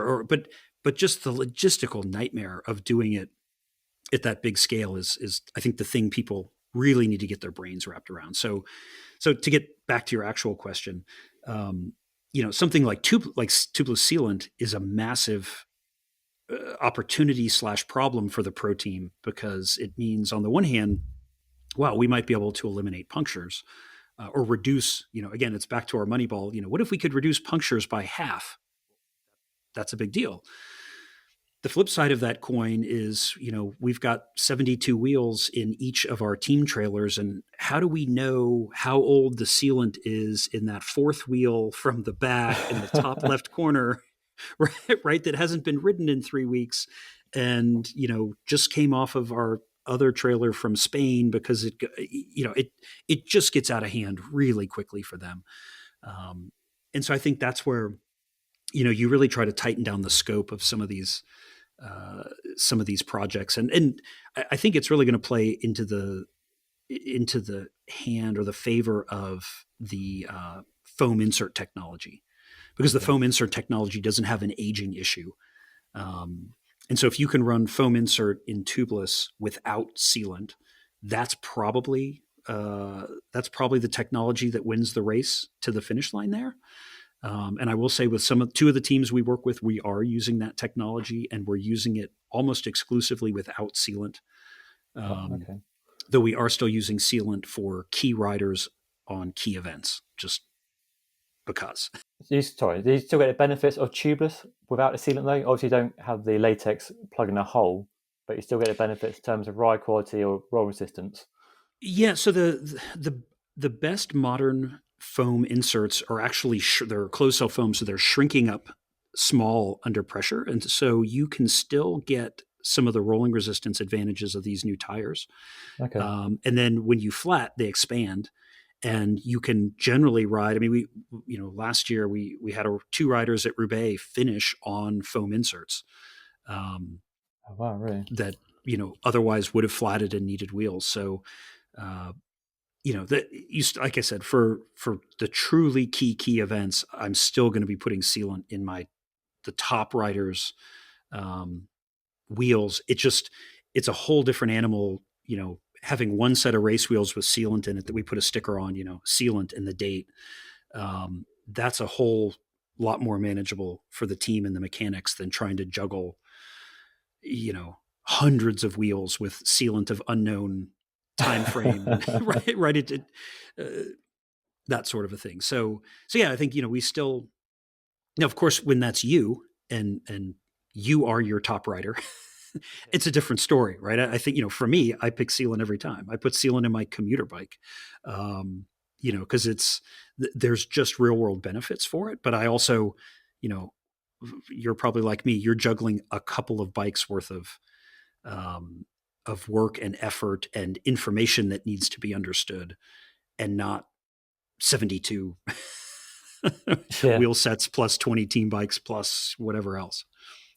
but just the logistical nightmare of doing it at that big scale is I think the thing people really need to get their brains wrapped around. So to get back to your actual question, something like tubeless sealant is a massive opportunity / problem for the pro team, because it means, on the one hand, wow, we might be able to eliminate punctures, or reduce, again, it's back to our Moneyball, what if we could reduce punctures by half? That's a big deal. The flip side of that coin is, we've got 72 wheels in each of our team trailers. And how do we know how old the sealant is in that 4th wheel from the back in the top left corner, right? That hasn't been ridden in 3 weeks and, just came off of our other trailer from Spain, because it just gets out of hand really quickly for them. And so I think that's where, you really try to tighten down the scope of some of these projects. And I think it's really going to play into the hand or the favor of the foam insert technology, because the foam insert technology doesn't have an aging issue. And so if you can run foam insert in tubeless without sealant, that's probably the technology that wins the race to the finish line there. And I will say, with 2 of the teams we work with, we are using that technology, and we're using it almost exclusively without sealant. Though we are still using sealant for key riders on key events, just because. Do you still get the benefits of tubeless without a sealant though? Obviously, you don't have the latex plug in a hole, but you still get the benefits in terms of ride quality or roll resistance. Yeah. So the best modern foam inserts are actually they're closed cell foam, so they're shrinking up small under pressure. And so you can still get some of the rolling resistance advantages of these new tires. Okay. And then when you flat, they expand. And you can generally ride. I mean, last year we had two riders at Roubaix finish on foam inserts. Oh, wow, really? That otherwise would have flatted and needed wheels. So, like I said, for the truly key events, I'm still going to be putting sealant in the top riders' wheels. It's a whole different animal. Having one set of race wheels with sealant in it that we put a sticker on, sealant and the date. That's a whole lot more manageable for the team and the mechanics than trying to juggle hundreds of wheels with sealant of unknown time frame, right? That sort of a thing. So yeah, I think, we still, now, of course, when that's you and you are your top rider, it's a different story, right? I think, for me, I pick sealant every time. I put sealant in my commuter bike, because there's just real world benefits for it. But I also, you're probably like me, you're juggling a couple of bikes worth of work and effort and information that needs to be understood, and not 72 wheel sets plus 20 team bikes plus whatever else.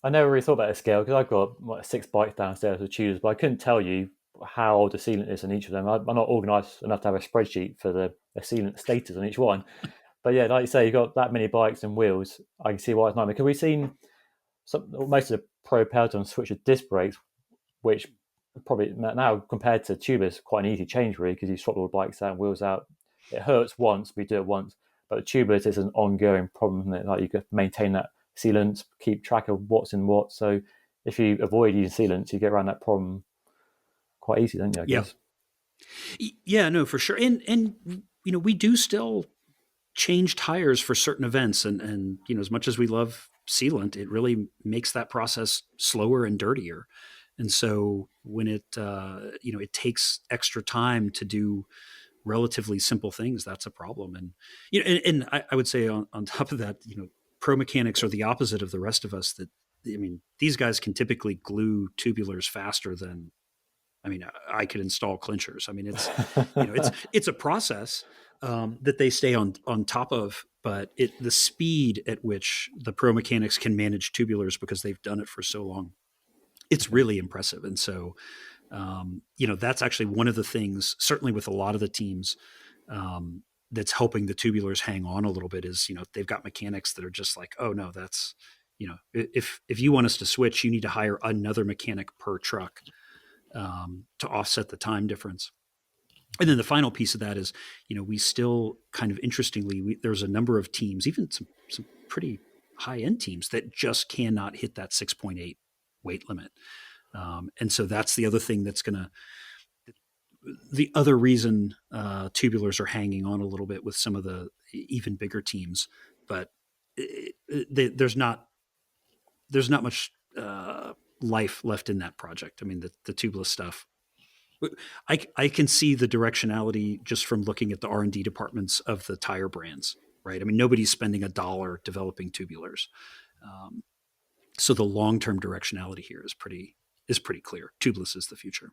I never really thought about a scale because I've got 6 bikes downstairs to choose, but I couldn't tell you how old the sealant is on each of them. I'm not organised enough to have a spreadsheet for the sealant status on each one. But yeah, like you say, you've got that many bikes and wheels. I can see why it's not, because we've seen most of the pro peloton switch to disc brakes, which probably now compared to tubeless, quite an easy change really, because you swap all the bikes out and wheels out. It hurts once, we do it once, but tubeless is an ongoing problem, isn't it? Like you could maintain that sealant, keep track of what's in what. So if you avoid using sealants, you get around that problem quite easy, don't you? I guess. Yeah, no, for sure. And we do still change tires for certain events, and as much as we love sealant, it really makes that process slower and dirtier. And so when it it takes extra time to do relatively simple things, that's a problem. And and I would say on top of that, pro mechanics are the opposite of the rest of us. These guys can typically glue tubulars faster than I could install clinchers. It's a process that they stay on top of, but the speed at which the pro mechanics can manage tubulars, because they've done it for so long, it's really impressive. And so, that's actually one of the things, certainly with a lot of the teams, that's helping the tubulars hang on a little bit is, they've got mechanics that are just like, oh no, that's, if you want us to switch, you need to hire another mechanic per truck to offset the time difference. And then the final piece of that is, we still kind of interestingly, there's a number of teams, even some pretty high end teams, that just cannot hit that 6.8 weight limit. And so that's the other thing that's the other reason tubulars are hanging on a little bit with some of the even bigger teams. But there's not much life left in that project. The tubeless stuff, I can see the directionality just from looking at the R&D departments of the tire brands, right? Nobody's spending $1 developing tubulars. So the long-term directionality here is pretty clear. Tubeless is the future.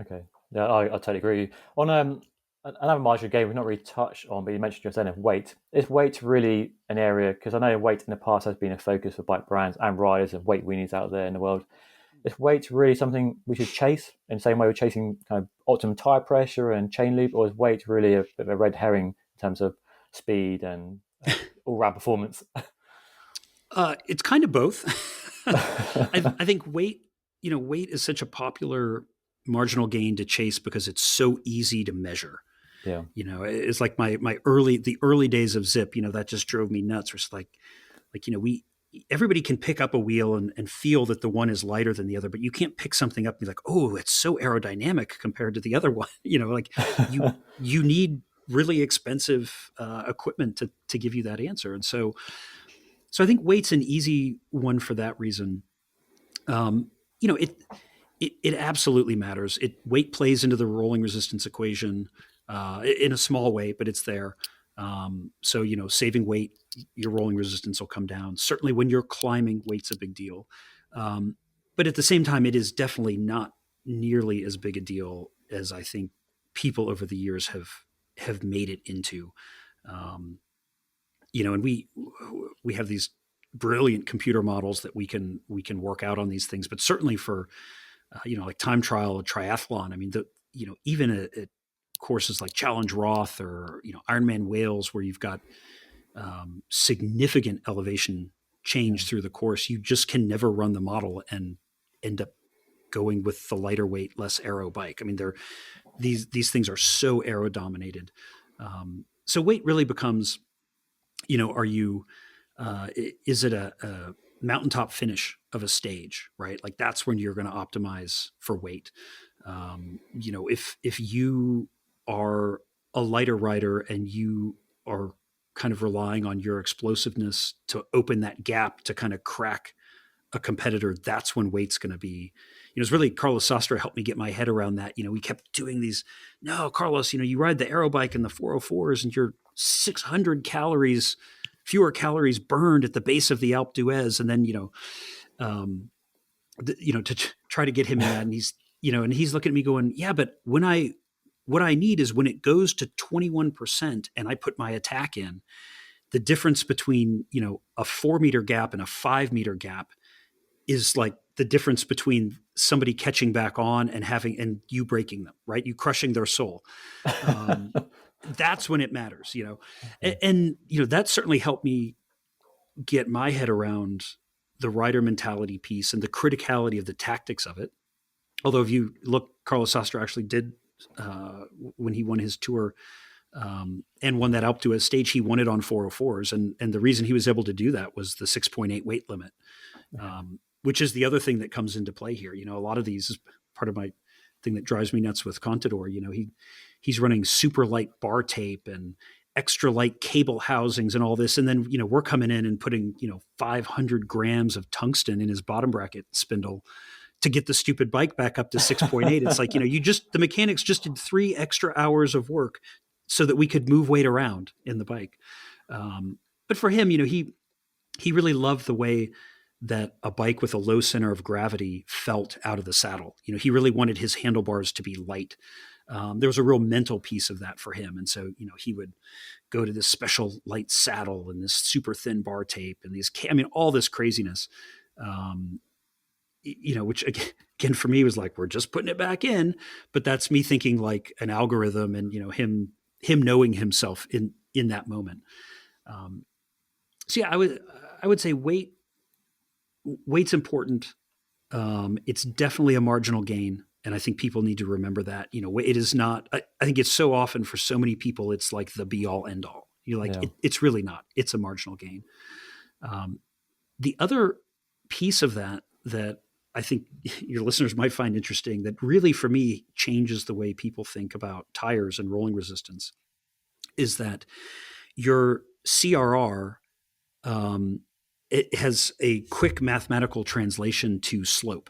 Okay. Yeah, I totally agree. On another marginal gain we've not really touched on, but you mentioned just then of weight. Is weight really an area, because I know weight in the past has been a focus for bike brands and riders and weight weenies out there in the world. Is weight really something we should chase in the same way we're chasing kind of optimum tire pressure and chain loop, or is weight really a bit of a red herring in terms of speed and all-round performance? It's kind of both. I think weight is such a popular marginal gain to chase because it's so easy to measure. Yeah. It's like the early days of Zipp, that just drove me nuts. It's like everybody can pick up a wheel and feel that the one is lighter than the other, but you can't pick something up and be like, oh, it's so aerodynamic compared to the other one. You need really expensive equipment to give you that answer. And so I think weight's an easy one for that reason. It absolutely matters. Weight plays into the rolling resistance equation in a small way, but it's there. So, saving weight, your rolling resistance will come down. Certainly when you're climbing, weight's a big deal. But at the same time, it is definitely not nearly as big a deal as I think people over the years have made it into. Um, and we have these brilliant computer models that we can work out on these things. But certainly for like time trial or triathlon, I mean, even at courses like Challenge Roth or Ironman Wales, where you've got significant elevation change through the course, you just can never run the model and end up going with the lighter weight, less aero bike. I mean, these things are so aero dominated. So weight really becomes, are you is it a mountaintop finish of a stage, right? Like that's when you're going to optimize for weight. If you are a lighter rider and you are kind of relying on your explosiveness to open that gap to kind of crack a competitor, that's when weight's going to be, it's really Carlos Sastre helped me get my head around that. We kept doing these, no, Carlos, you ride the aero bike and the 404s and you're 600 fewer calories burned at the base of the Alpe d'Huez. And then, to try to get him in that. And he's looking at me going, yeah, but what I need is when it goes to 21% and I put my attack in, the difference between, a 4-meter gap and a 5-meter gap is like the difference between somebody catching back on and you breaking them, right? You crushing their soul. That's when it matters, and that certainly helped me get my head around the rider mentality piece and the criticality of the tactics of it. Although if you look, Carlos Sastre actually did, when he won his tour, and won that Alpe d'Huez stage, he won it on 404s. And the reason he was able to do that was the 6.8 weight limit, which is the other thing that comes into play here. A lot of these is part of my thing that drives me nuts with Contador. He's running super light bar tape and extra light cable housings and all this. And then, we're coming in and putting, 500 grams of tungsten in his bottom bracket spindle to get the stupid bike back up to 6.8. It's like, the mechanics just did 3 extra hours of work so that we could move weight around in the bike. But for him, he really loved the way that a bike with a low center of gravity felt out of the saddle. He really wanted his handlebars to be light. There was a real mental piece of that for him. And so, he would go to this special light saddle and this super thin bar tape and all this craziness, which again, for me was like, we're just putting it back in, but that's me thinking like an algorithm and, him knowing himself in that moment. So yeah, I would say weight's important. It's definitely a marginal gain. And I think people need to remember that, it is not, I think it's so often for so many people, it's like the be all end all. You're like, it's really not, it's a marginal gain. The other piece of that I think your listeners might find interesting, that really for me changes the way people think about tires and rolling resistance, is that your CRR, it has a quick mathematical translation to slope.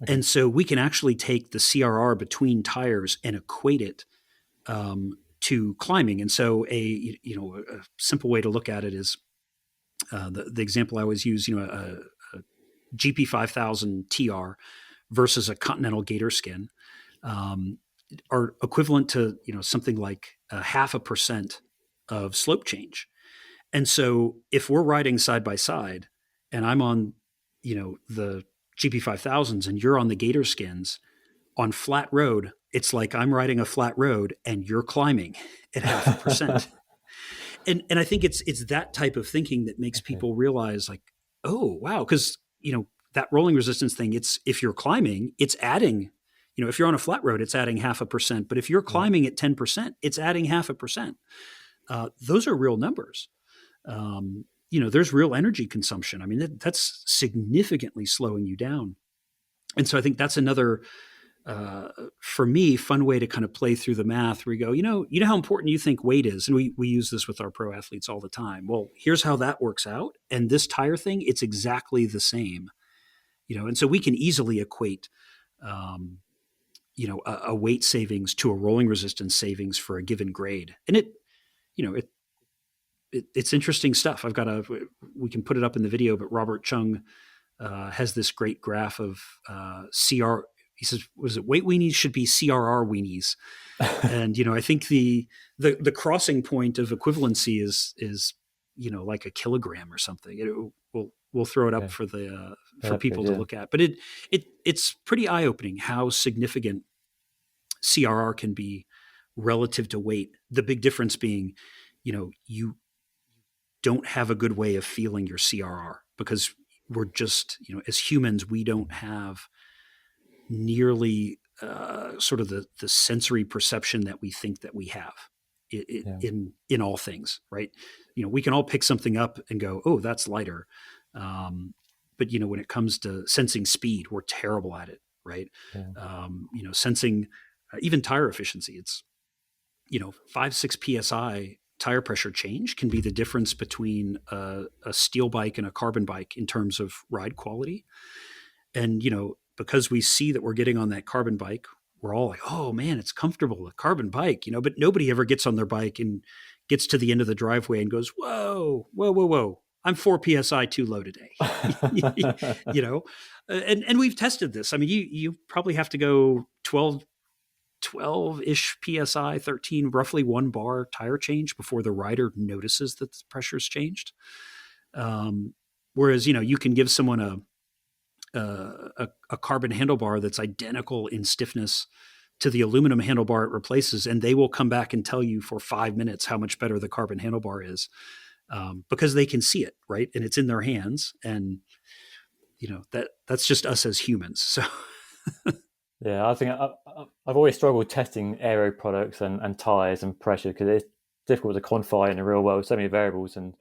Okay. And so we can actually take the CRR between tires and equate it to climbing. And so a simple way to look at it is the example I always use, a GP5000 TR versus a Continental Gator Skin are equivalent to, something like 0.5% of slope change. And so if we're riding side by side and I'm on, the GP5000s and you're on the Gator Skins on flat road, it's like I'm riding a flat road and you're climbing at 0.5%. And I think it's that type of thinking that makes people realize like, oh, wow. Cause that rolling resistance thing, if you're climbing, it's adding, if you're on a flat road, it's adding 0.5%, but if you're climbing at 10%, it's adding 0.5%. Those are real numbers. There's real energy consumption. I mean, that's significantly slowing you down. And so I think that's another, for me, fun way to kind of play through the math where you go, how important you think weight is. And we use this with our pro athletes all the time. Well, here's how that works out. And this tire thing, it's exactly the same, and so we can easily equate, a weight savings to a rolling resistance savings for a given grade. And it's interesting stuff. We can put it up in the video, but Robert Chung has this great graph of CR. He says, was it weight weenies should be CRR weenies? And, I think the crossing point of equivalency is, like a kilogram or something. We'll throw it up for people to look at, but it's pretty eye opening how significant CRR can be relative to weight. The big difference being, you don't have a good way of feeling your CRR because we're just, as humans, we don't have nearly sort of the sensory perception that we think that we have in all things, right? We can all pick something up and go, oh, that's lighter. But when it comes to sensing speed, we're terrible at it, right? Sensing even tire efficiency, it's 5-6 psi tire pressure change can be the difference between a steel bike and a carbon bike in terms of ride quality. And because we see that we're getting on that carbon bike, we're all like, oh man, it's comfortable, a carbon bike, but nobody ever gets on their bike and gets to the end of the driveway and goes, whoa, I'm 4 psi too low today. And we've tested this. I mean, you probably have to go 12-ish psi, 13, roughly 1 bar tire change before the rider notices that the pressure's changed. Whereas, you can give someone a carbon handlebar that's identical in stiffness to the aluminum handlebar it replaces, and they will come back and tell you for 5 minutes how much better the carbon handlebar is, because they can see it, right? And it's in their hands, and that's just us as humans. So yeah, I think I've always struggled testing aero products and tires and pressure because it's difficult to quantify in the real world, so many variables. And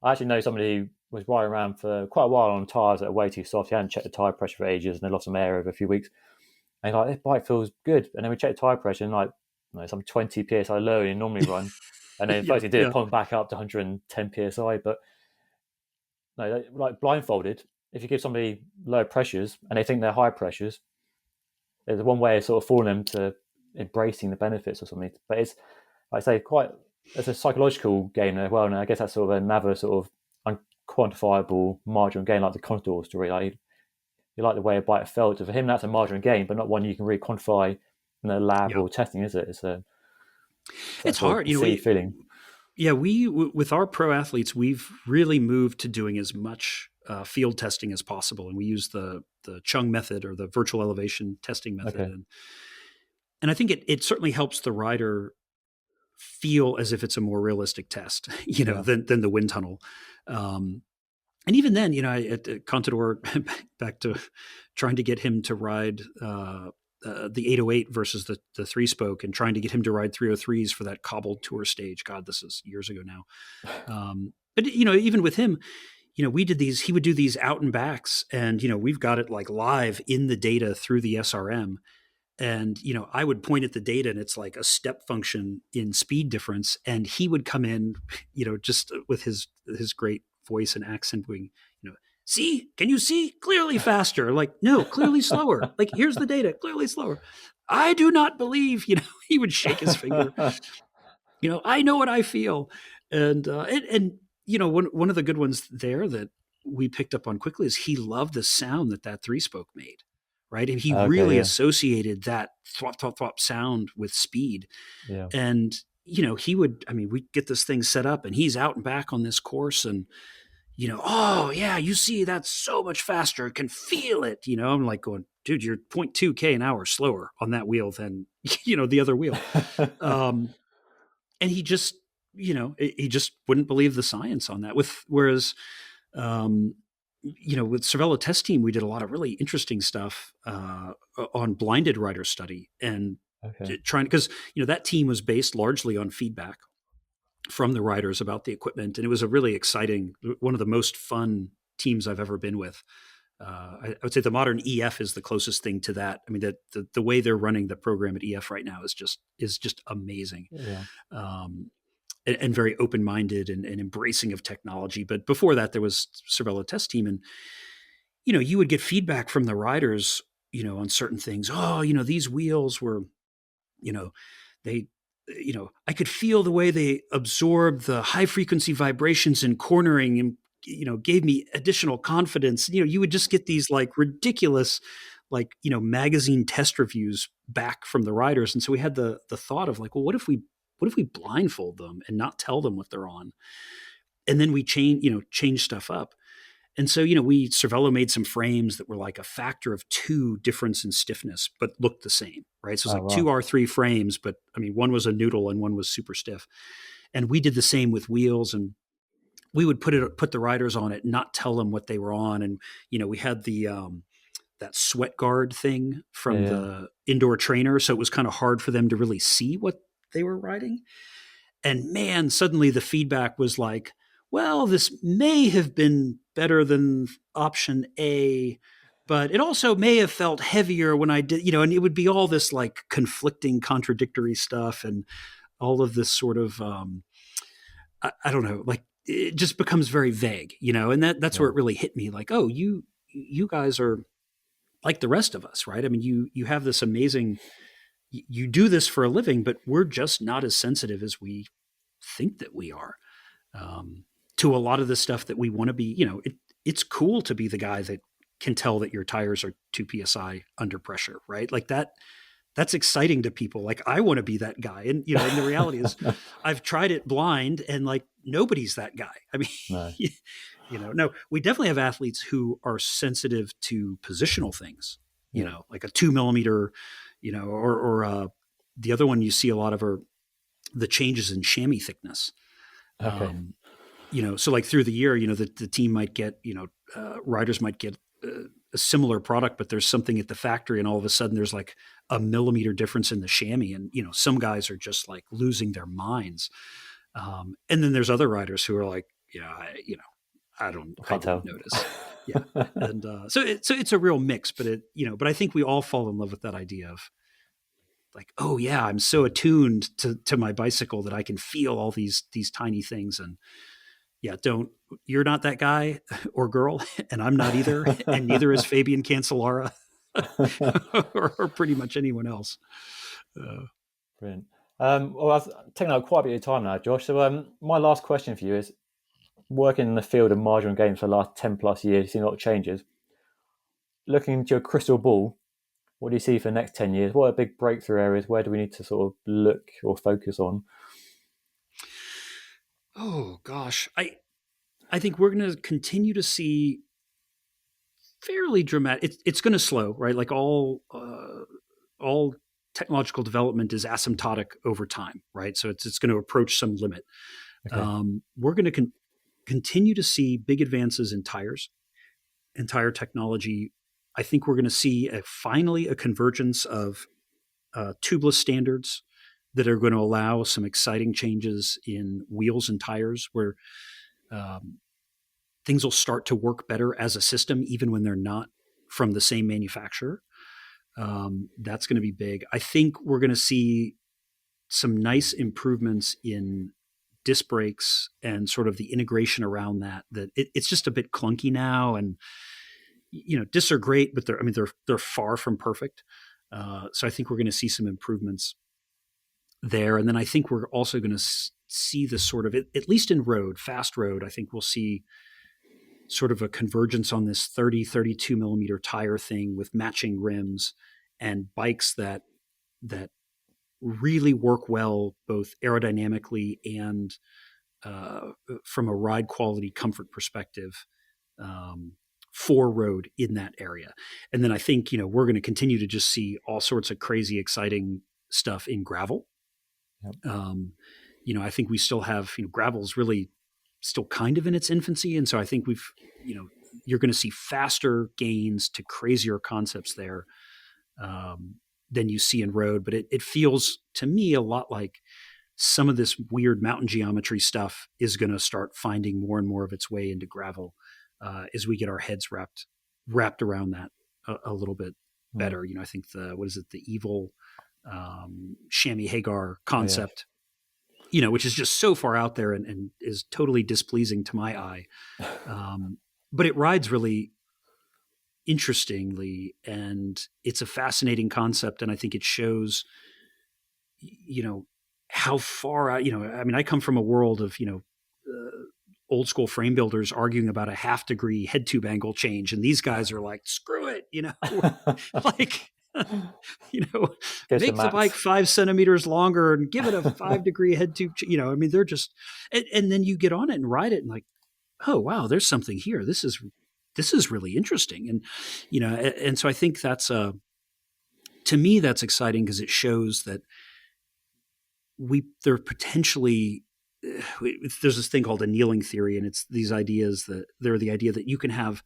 I actually know somebody who was riding around for quite a while on tires that are way too soft. He hadn't checked the tire pressure for ages, and they lost some air over a few weeks. And he's like, this bike feels good. And then we checked the tire pressure, and some 20 psi lower than you normally run. And then first he did pump back up to 110 psi. But no, like blindfolded, if you give somebody low pressures and they think they're high pressures, there's one way of sort of fooling them to embracing the benefits or something. But it's, like I say, it's a psychological game as well. And I guess that's sort of another sort of unquantifiable marginal gain, like the Contador story. Like you like the way a bike felt. So for him, that's a marginal gain, but not one you can really quantify in a lab or testing, is it? It's hard, feeling. Yeah, with our pro athletes, we've really moved to doing as much field testing as possible, and we use the Chung method or the virtual elevation testing method, and I think it certainly helps the rider feel as if it's a more realistic test, than the wind tunnel. And even then, at Contador, back to trying to get him to ride the 808 versus the 3-spoke, and trying to get him to ride 303s for that cobbled tour stage. God, this is years ago now. But even with him, we did these. He would do these out and backs, and we've got it like live in the data through the SRM. And I would point at the data, and it's like a step function in speed difference. And he would come in, just with his great voice and accent, going, see, can you see? Clearly faster. Like, no, clearly slower. Like, here's the data, clearly slower. I do not believe, he would shake his finger. I know what I feel. And one of the good ones there that we picked up on quickly is he loved the sound that 3-spoke made, right? And he really associated that thwop, thwop, thwop sound with speed. Yeah. And, we'd get this thing set up, and he's out and back on this course, and, oh yeah, you see, that's so much faster. I can feel it. I'm like going, dude, you're 0.2K an hour slower on that wheel than, the other wheel. And he just, he just wouldn't believe the science on that. Whereas, with Cervelo Test Team, we did a lot of really interesting stuff on blinded rider study, and trying, because, that team was based largely on feedback from the riders about the equipment. And it was a really exciting, one of the most fun teams I've ever been with. I would say the modern EF is the closest thing to that. I mean, the way they're running the program at EF right now is just amazing. Yeah. And very open-minded and embracing of technology. But before that, there was Cervelo Test Team. And, you would get feedback from the riders, on certain things. Oh, these wheels were, I could feel the way they absorbed the high frequency vibrations and cornering and, gave me additional confidence. You would just get these like ridiculous, like, magazine test reviews back from the riders. And so we had the thought of like, well, what if we blindfold them and not tell them what they're on? And then we change stuff up. And so, we Cervelo made some frames that were like a factor of 2 difference in stiffness, but looked the same, right? So it's like wow. 2 R3 frames, but I mean, one was a noodle and one was super stiff. And we did the same with wheels, and we would put the riders on it, not tell them what they were on. And, we had that sweat guard thing from the indoor trainer. So it was kind of hard for them to really see what they were riding. And man, suddenly the feedback was like, well, this may have been better than option A, but it also may have felt heavier when I did, and it would be all this like conflicting, contradictory stuff and all of this sort of, I don't know, like it just becomes very vague, and that's where it really hit me like, oh, you guys are like the rest of us, right? I mean, you have this amazing, you do this for a living, but we're just not as sensitive as we think that we are. To a lot of the stuff that we want to be, it's cool to be the guy that can tell that your tires are 2 PSI under pressure, right? Like that's exciting to people. Like I want to be that guy. And, and the reality is I've tried it blind and like, nobody's that guy. I mean, no, we definitely have athletes who are sensitive to positional things, like a 2 millimeter, or the other one you see a lot of are the changes in chamois thickness. Okay. So like through the year, the team might get, riders might get a similar product, but there's something at the factory and all of a sudden there's like a millimeter difference in the chamois. And, some guys are just like losing their minds. And then there's other riders who are like, I don't notice. Yeah. And so it's a real mix, but but I think we all fall in love with that idea of like, oh yeah, I'm so attuned to my bicycle that I can feel all these tiny things. And yeah, you're not that guy or girl, and I'm not either, and neither is Fabian Cancellara or pretty much anyone else. Brilliant. Well, I've taken out quite a bit of time now, Josh. So my last question for you is, working in the field of marginal gains for the last 10 plus years, you've seen a lot of changes. Looking into your crystal ball, what do you see for the next 10 years? What are big breakthrough areas? Where do we need to sort of look or focus on? Oh gosh, I think we're going to continue to see fairly dramatic. It's going to slow, right? Like all technological development is asymptotic over time, right? So it's going to approach some limit. Okay. We're going to continue to see big advances in tires and tire technology. I think we're going to see finally a convergence of tubeless standards that are going to allow some exciting changes in wheels and tires where things will start to work better as a system, even when they're not from the same manufacturer. That's going to be big. I think we're going to see some nice improvements in disc brakes and sort of the integration around that it's just a bit clunky now. And, discs are great, but they're far from perfect. So I think we're going to see some improvements there. And then I think we're also going to see this sort of, at least in fast road, I think we'll see sort of a convergence on this 32 millimeter tire thing with matching rims and bikes that really work well, both aerodynamically and from a ride quality comfort perspective for road in that area. And then I think, we're going to continue to just see all sorts of crazy, exciting stuff in gravel. Yep. I think we still have, gravel's really still kind of in its infancy. And so I think you're going to see faster gains to crazier concepts there than you see in road. But it feels to me a lot like some of this weird mountain geometry stuff is going to start finding more and more of its way into gravel as we get our heads wrapped around that a little bit better. I think the evil Chamois Hagar concept, which is just so far out there and is totally displeasing to my eye. But it rides really interestingly, and it's a fascinating concept. And I think it shows, how far out, I mean, I come from a world of, old school frame builders arguing about a 1/2 degree head tube angle change. And these guys are like, screw it, like, Goes to make the bike max. 5 centimeters longer and give it a 5-degree head tube. I mean, they're just, and then you get on it and ride it and like, oh, wow, there's something here. This is really interesting. And, and so I think that's, to me, that's exciting because it shows that they're potentially, there's this thing called annealing theory, and it's these ideas that they're the idea that you can have,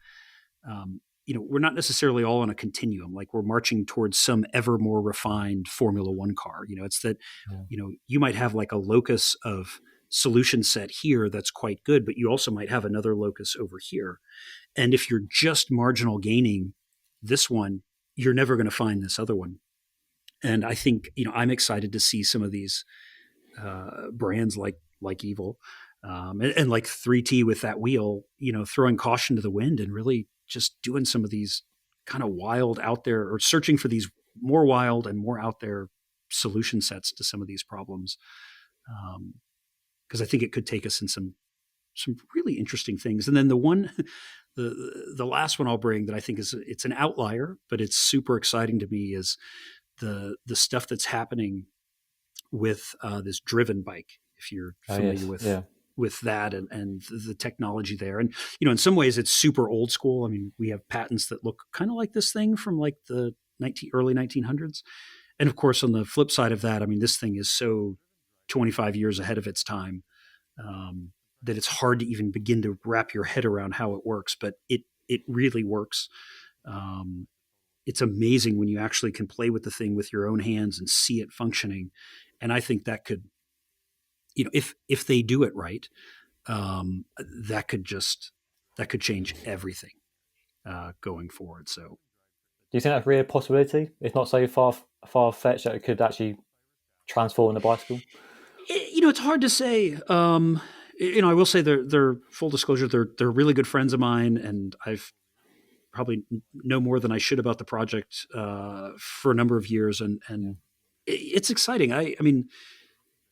we're not necessarily all on a continuum. Like we're marching towards some ever more refined Formula One car. It's that, you might have like a locus of solution set here that's quite good, but you also might have another locus over here. And if you're just marginal gaining this one, you're never going to find this other one. And I think, I'm excited to see some of these brands like Evil and like 3T with that wheel, throwing caution to the wind and really just doing some of these kind of wild out there, or searching for these more wild and more out there solution sets to some of these problems. Because I think it could take us in some really interesting things. And then the last one I'll bring that I think it's an outlier, but it's super exciting to me is the stuff that's happening with this driven bike. If you're familiar with that and the technology there. And, in some ways it's super old school. I mean, we have patents that look kind of like this thing from like the early 1900s. And of course, on the flip side of that, I mean, this thing is so 25 years ahead of its time that it's hard to even begin to wrap your head around how it works, but it really works. It's amazing when you actually can play with the thing with your own hands and see it functioning. And I think that could, if they do it right, that could change everything going forward. So, do you think that's really a possibility? It's not so far fetched that it could actually transform the bicycle. It's hard to say. I will say they're full disclosure. They're really good friends of mine, and I've probably know more than I should about the project for a number of years, and it's exciting. I mean,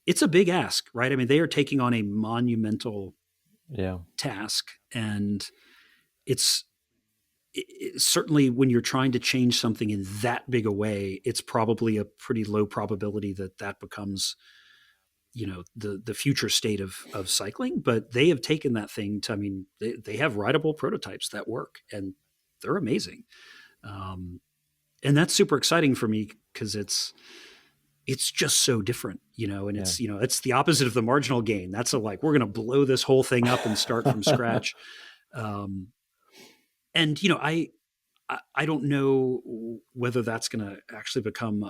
it's a big ask, right? I mean, they are taking on a monumental task, and it's certainly when you're trying to change something in that big a way, it's probably a pretty low probability that becomes, the future state of cycling. But they have taken that thing to, I mean, they have rideable prototypes that work, and they're amazing. And that's super exciting for me because it's just so different, and it's, it's the opposite of the marginal gain. That's we're going to blow this whole thing up and start from scratch. And, I don't know whether that's going to actually become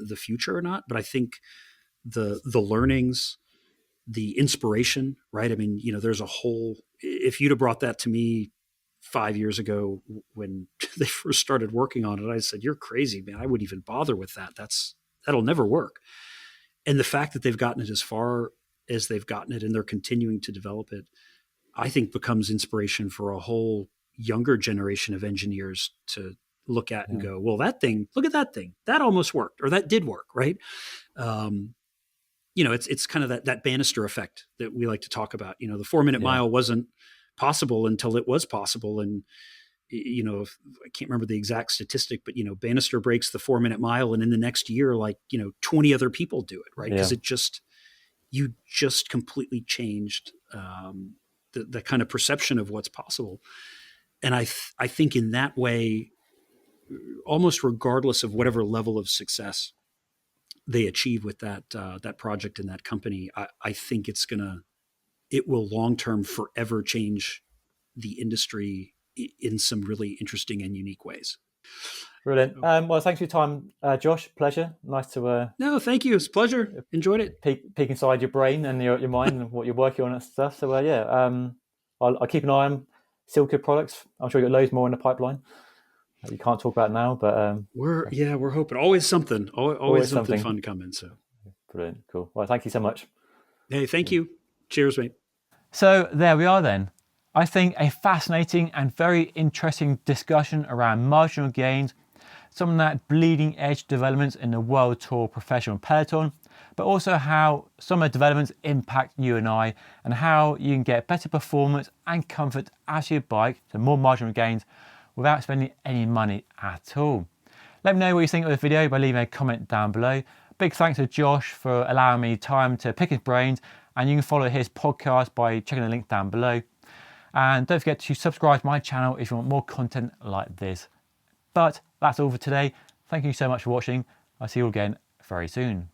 the future or not, but I think the learnings, the inspiration, right? I mean, there's a whole, if you'd have brought that to me 5 years ago when they first started working on it, I said, you're crazy, man. I wouldn't even bother with that. That'll never work. And the fact that they've gotten it as far as they've gotten it and they're continuing to develop it, I think becomes inspiration for a whole younger generation of engineers to look at and go, well, look at that thing. That almost worked, or that did work, right? It's kind of that Bannister effect that we like to talk about. The 4-minute mile wasn't possible until it was possible. And, I can't remember the exact statistic, but, Bannister breaks the 4-minute mile, and in the next year, 20 other people do it, right? Because you just completely changed the kind of perception of what's possible. And I think in that way, almost regardless of whatever level of success they achieve with that project and that company, I think it will long-term forever change the industry in some really interesting and unique ways. Brilliant. Well, thanks for your time, Josh. Pleasure. Nice to no, thank you. It's a pleasure. Enjoyed it. Peek inside your brain and your mind and what you're working on and stuff. So I'll keep an eye on Silca products. I'm sure you've got loads more in the pipeline that you can't talk about now, but we're hoping. Always something. Always something fun coming. So brilliant. Cool. Well, thank you so much. Hey, thank you. Cheers, mate. So there we are then. I think a fascinating and very interesting discussion around marginal gains, some of that bleeding edge developments in the World Tour professional peloton, but also how some of the developments impact you and I, and how you can get better performance and comfort as you bike, so more marginal gains, without spending any money at all. Let me know what you think of the video by leaving a comment down below. Big thanks to Josh for allowing me time to pick his brains, and you can follow his podcast by checking the link down below. And don't forget to subscribe to my channel if you want more content like this. But that's all for today. Thank you so much for watching. I'll see you all again very soon.